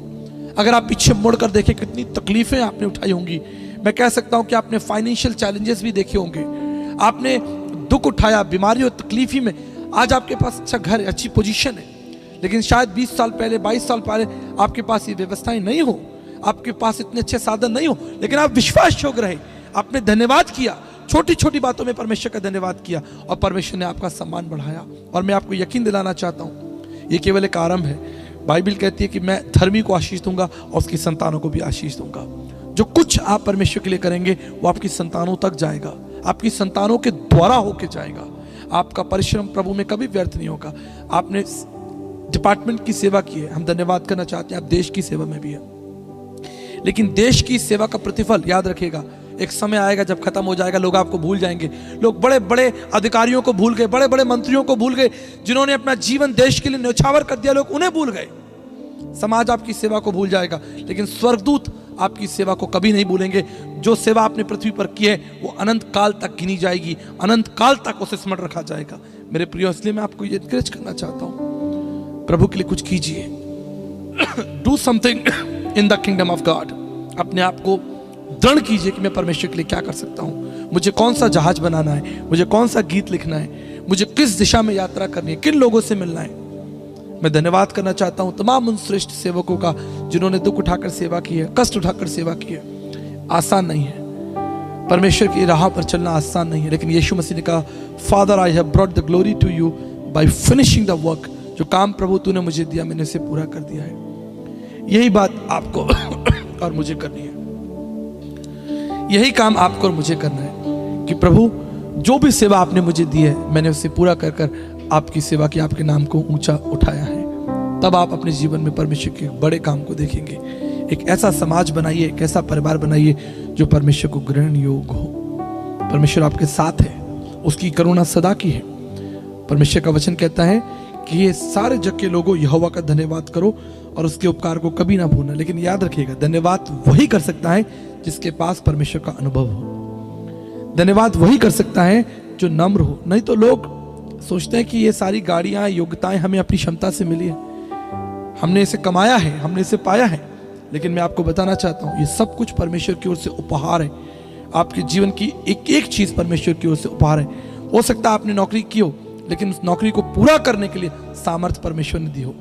अगर आप पीछे मुड़कर देखें कितनी तकलीफें आपने उठाई होंगी। मैं कह सकता हूं कि आपने फाइनेंशियल चैलेंजेस भी देखे होंगे, आपने दुख उठाया, बीमारी और तकलीफी में आज आपके पास अच्छा घर है, अच्छी पोजीशन है। लेकिन शायद 20 साल पहले, 22 साल पहले आपके पास ये व्यवस्थाएं नहीं हो, आपके पास इतने अच्छे साधन नहीं हो, लेकिन आप विश्वास योग्य रहे, आपने धन्यवाद किया, छोटी छोटी बातों में परमेश्वर का धन्यवाद किया और परमेश्वर ने आपका सम्मान बढ़ाया। और मैं आपको यकीन दिलाना चाहता हूं ये केवल एक आरंभ है। बाइबल कहती है कि मैं धर्मी को आशीष दूंगा और उसकी संतानों को भी आशीष दूंगा। जो कुछ आप परमेश्वर के लिए करेंगे वो आपकी संतानों तक जाएगा, आपकी संतानों के द्वारा होके जाएगा। आपका परिश्रम प्रभु में कभी व्यर्थ नहीं होगा। आपने डिपार्टमेंट की सेवा की है, हम धन्यवाद करना चाहते हैं। आप देश की सेवा में भी है, लेकिन देश की सेवा का प्रतिफल याद रखिएगा, एक समय आएगा जब खत्म हो जाएगा, लोग आपको भूल जाएंगे। लोग बड़े बड़े अधिकारियों को भूल गए, बड़े बड़े मंत्रियों को भूल गए, जिन्होंने अपना जीवन देश के लिए न्यौछावर कर दिया, लोग उन्हें भूल गए। समाज आपकी सेवा को भूल जाएगा, लेकिन स्वर्गदूत आपकी सेवा को कभी नहीं भूलेंगे। जो सेवा आपने पृथ्वी पर की है वो अनंत काल तक गिनी जाएगी, अनंत काल तक उसे स्मरण रखा जाएगा। मेरे प्रिय, इसलिए मैं आपको ये एनकरेज करना चाहता हूं, प्रभु के लिए कुछ कीजिए। Do something in the kingdom of God. अपने आप को दृढ़ कीजिए कि मैं परमेश्वर के लिए क्या कर सकता हूं, मुझे कौन सा जहाज बनाना है, मुझे कौन सा गीत लिखना है, मुझे किस दिशा में यात्रा करनी है, किन लोगों से मिलना है। मैं धन्यवाद करना चाहता हूं तमाम उन श्रेष्ठ सेवकों का जिन्होंने दुख उठाकर सेवा की है, कष्ट उठाकर सेवा की है। आसान नहीं है, परमेश्वर की राह पर चलना आसान नहीं है, लेकिन यीशु मसीह ने कहा, father I have brought the glory to you by finishing the work. जो काम प्रभु तूने मुझे दिया मैंने उसे पूरा कर दिया है। यही बात आपको और मुझे करनी है, यही काम आपको और मुझे करना है कि प्रभु जो भी सेवा आपने मुझे दी है मैंने उसे पूरा कर कर आपकी सेवा की, आपके नाम को ऊंचा उठाया है। तब आप अपने जीवन में परमेश्वर के बड़े काम को देखेंगे। एक ऐसा समाज बनाइए, एक ऐसा परिवार बनाइए जो परमेश्वर को ग्रहण योग्य हो। परमेश्वर आपके साथ है, उसकी करुणा सदा की है। परमेश्वर का वचन कहता है कि ये सारे जग के लोगों यहोवा का धन्यवाद करो और उसके उपकार को कभी ना भूलना। लेकिन याद रखिएगा, धन्यवाद वही कर सकता है जिसके पास परमेश्वर का अनुभव हो। धन्यवाद वही कर सकता है जो नम्र हो। नहीं तो लोग सोचते हैं कि ये सारी गाड़ियां, योग्यताएं हमें अपनी क्षमता से मिली है, हमने इसे कमाया है, हमने इसे पाया है। लेकिन मैं आपको बताना चाहता हूं ये सब कुछ परमेश्वर की ओर से उपहार है। आपके जीवन की एक एक चीज परमेश्वर की ओर से उपहार है। हो सकता है आपने नौकरी की हो, लेकिन उस नौकरी को पूरा करने के लिए सामर्थ्य परमेश्वर ने दी हो।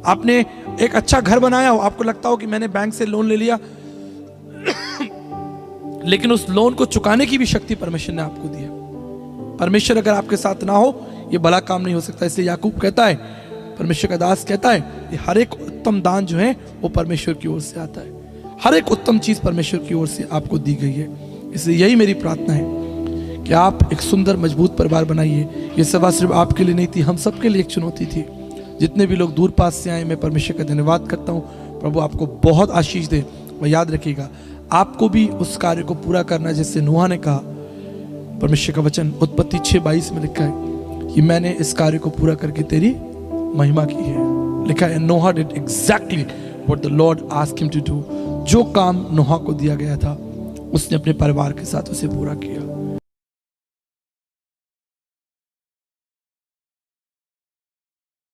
आपने एक अच्छा घर बनाया हो, आपको लगता हो कि मैंने बैंक से लोन ले लिया, लेकिन उस लोन को चुकाने की भी शक्ति परमेश्वर ने आपको दी है। परमेश्वर अगर आपके साथ ना हो ये भला काम नहीं हो सकता। इसलिए याकूब कहता है, परमेश्वर का दास कहता है कि हर एक उत्तम दान जो है वो परमेश्वर की ओर से आता है। हर एक उत्तम चीज परमेश्वर की ओर से आपको दी गई है। इसलिए यही मेरी प्रार्थना है कि आप एक सुंदर मजबूत परिवार बनाइए। ये सभा सिर्फ आपके लिए नहीं थी, हम सबके लिए एक चुनौती थी। जितने भी लोग दूर पास से आए, मैं परमेश्वर का धन्यवाद करता हूँ। प्रभु आपको बहुत आशीष दे। और याद रखिएगा, आपको भी उस कार्य को पूरा करना जैसे नूह ने कहा। परमेश्वर का वचन उत्पत्ति 6:22 में लिखा है कि मैंने इस कार्य को पूरा करके तेरी महिमा की है। लिखा है, Noah did exactly what the Lord asked him to do. जो काम नोहा को दिया गया था उसने अपने परिवार के साथ उसे पूरा किया।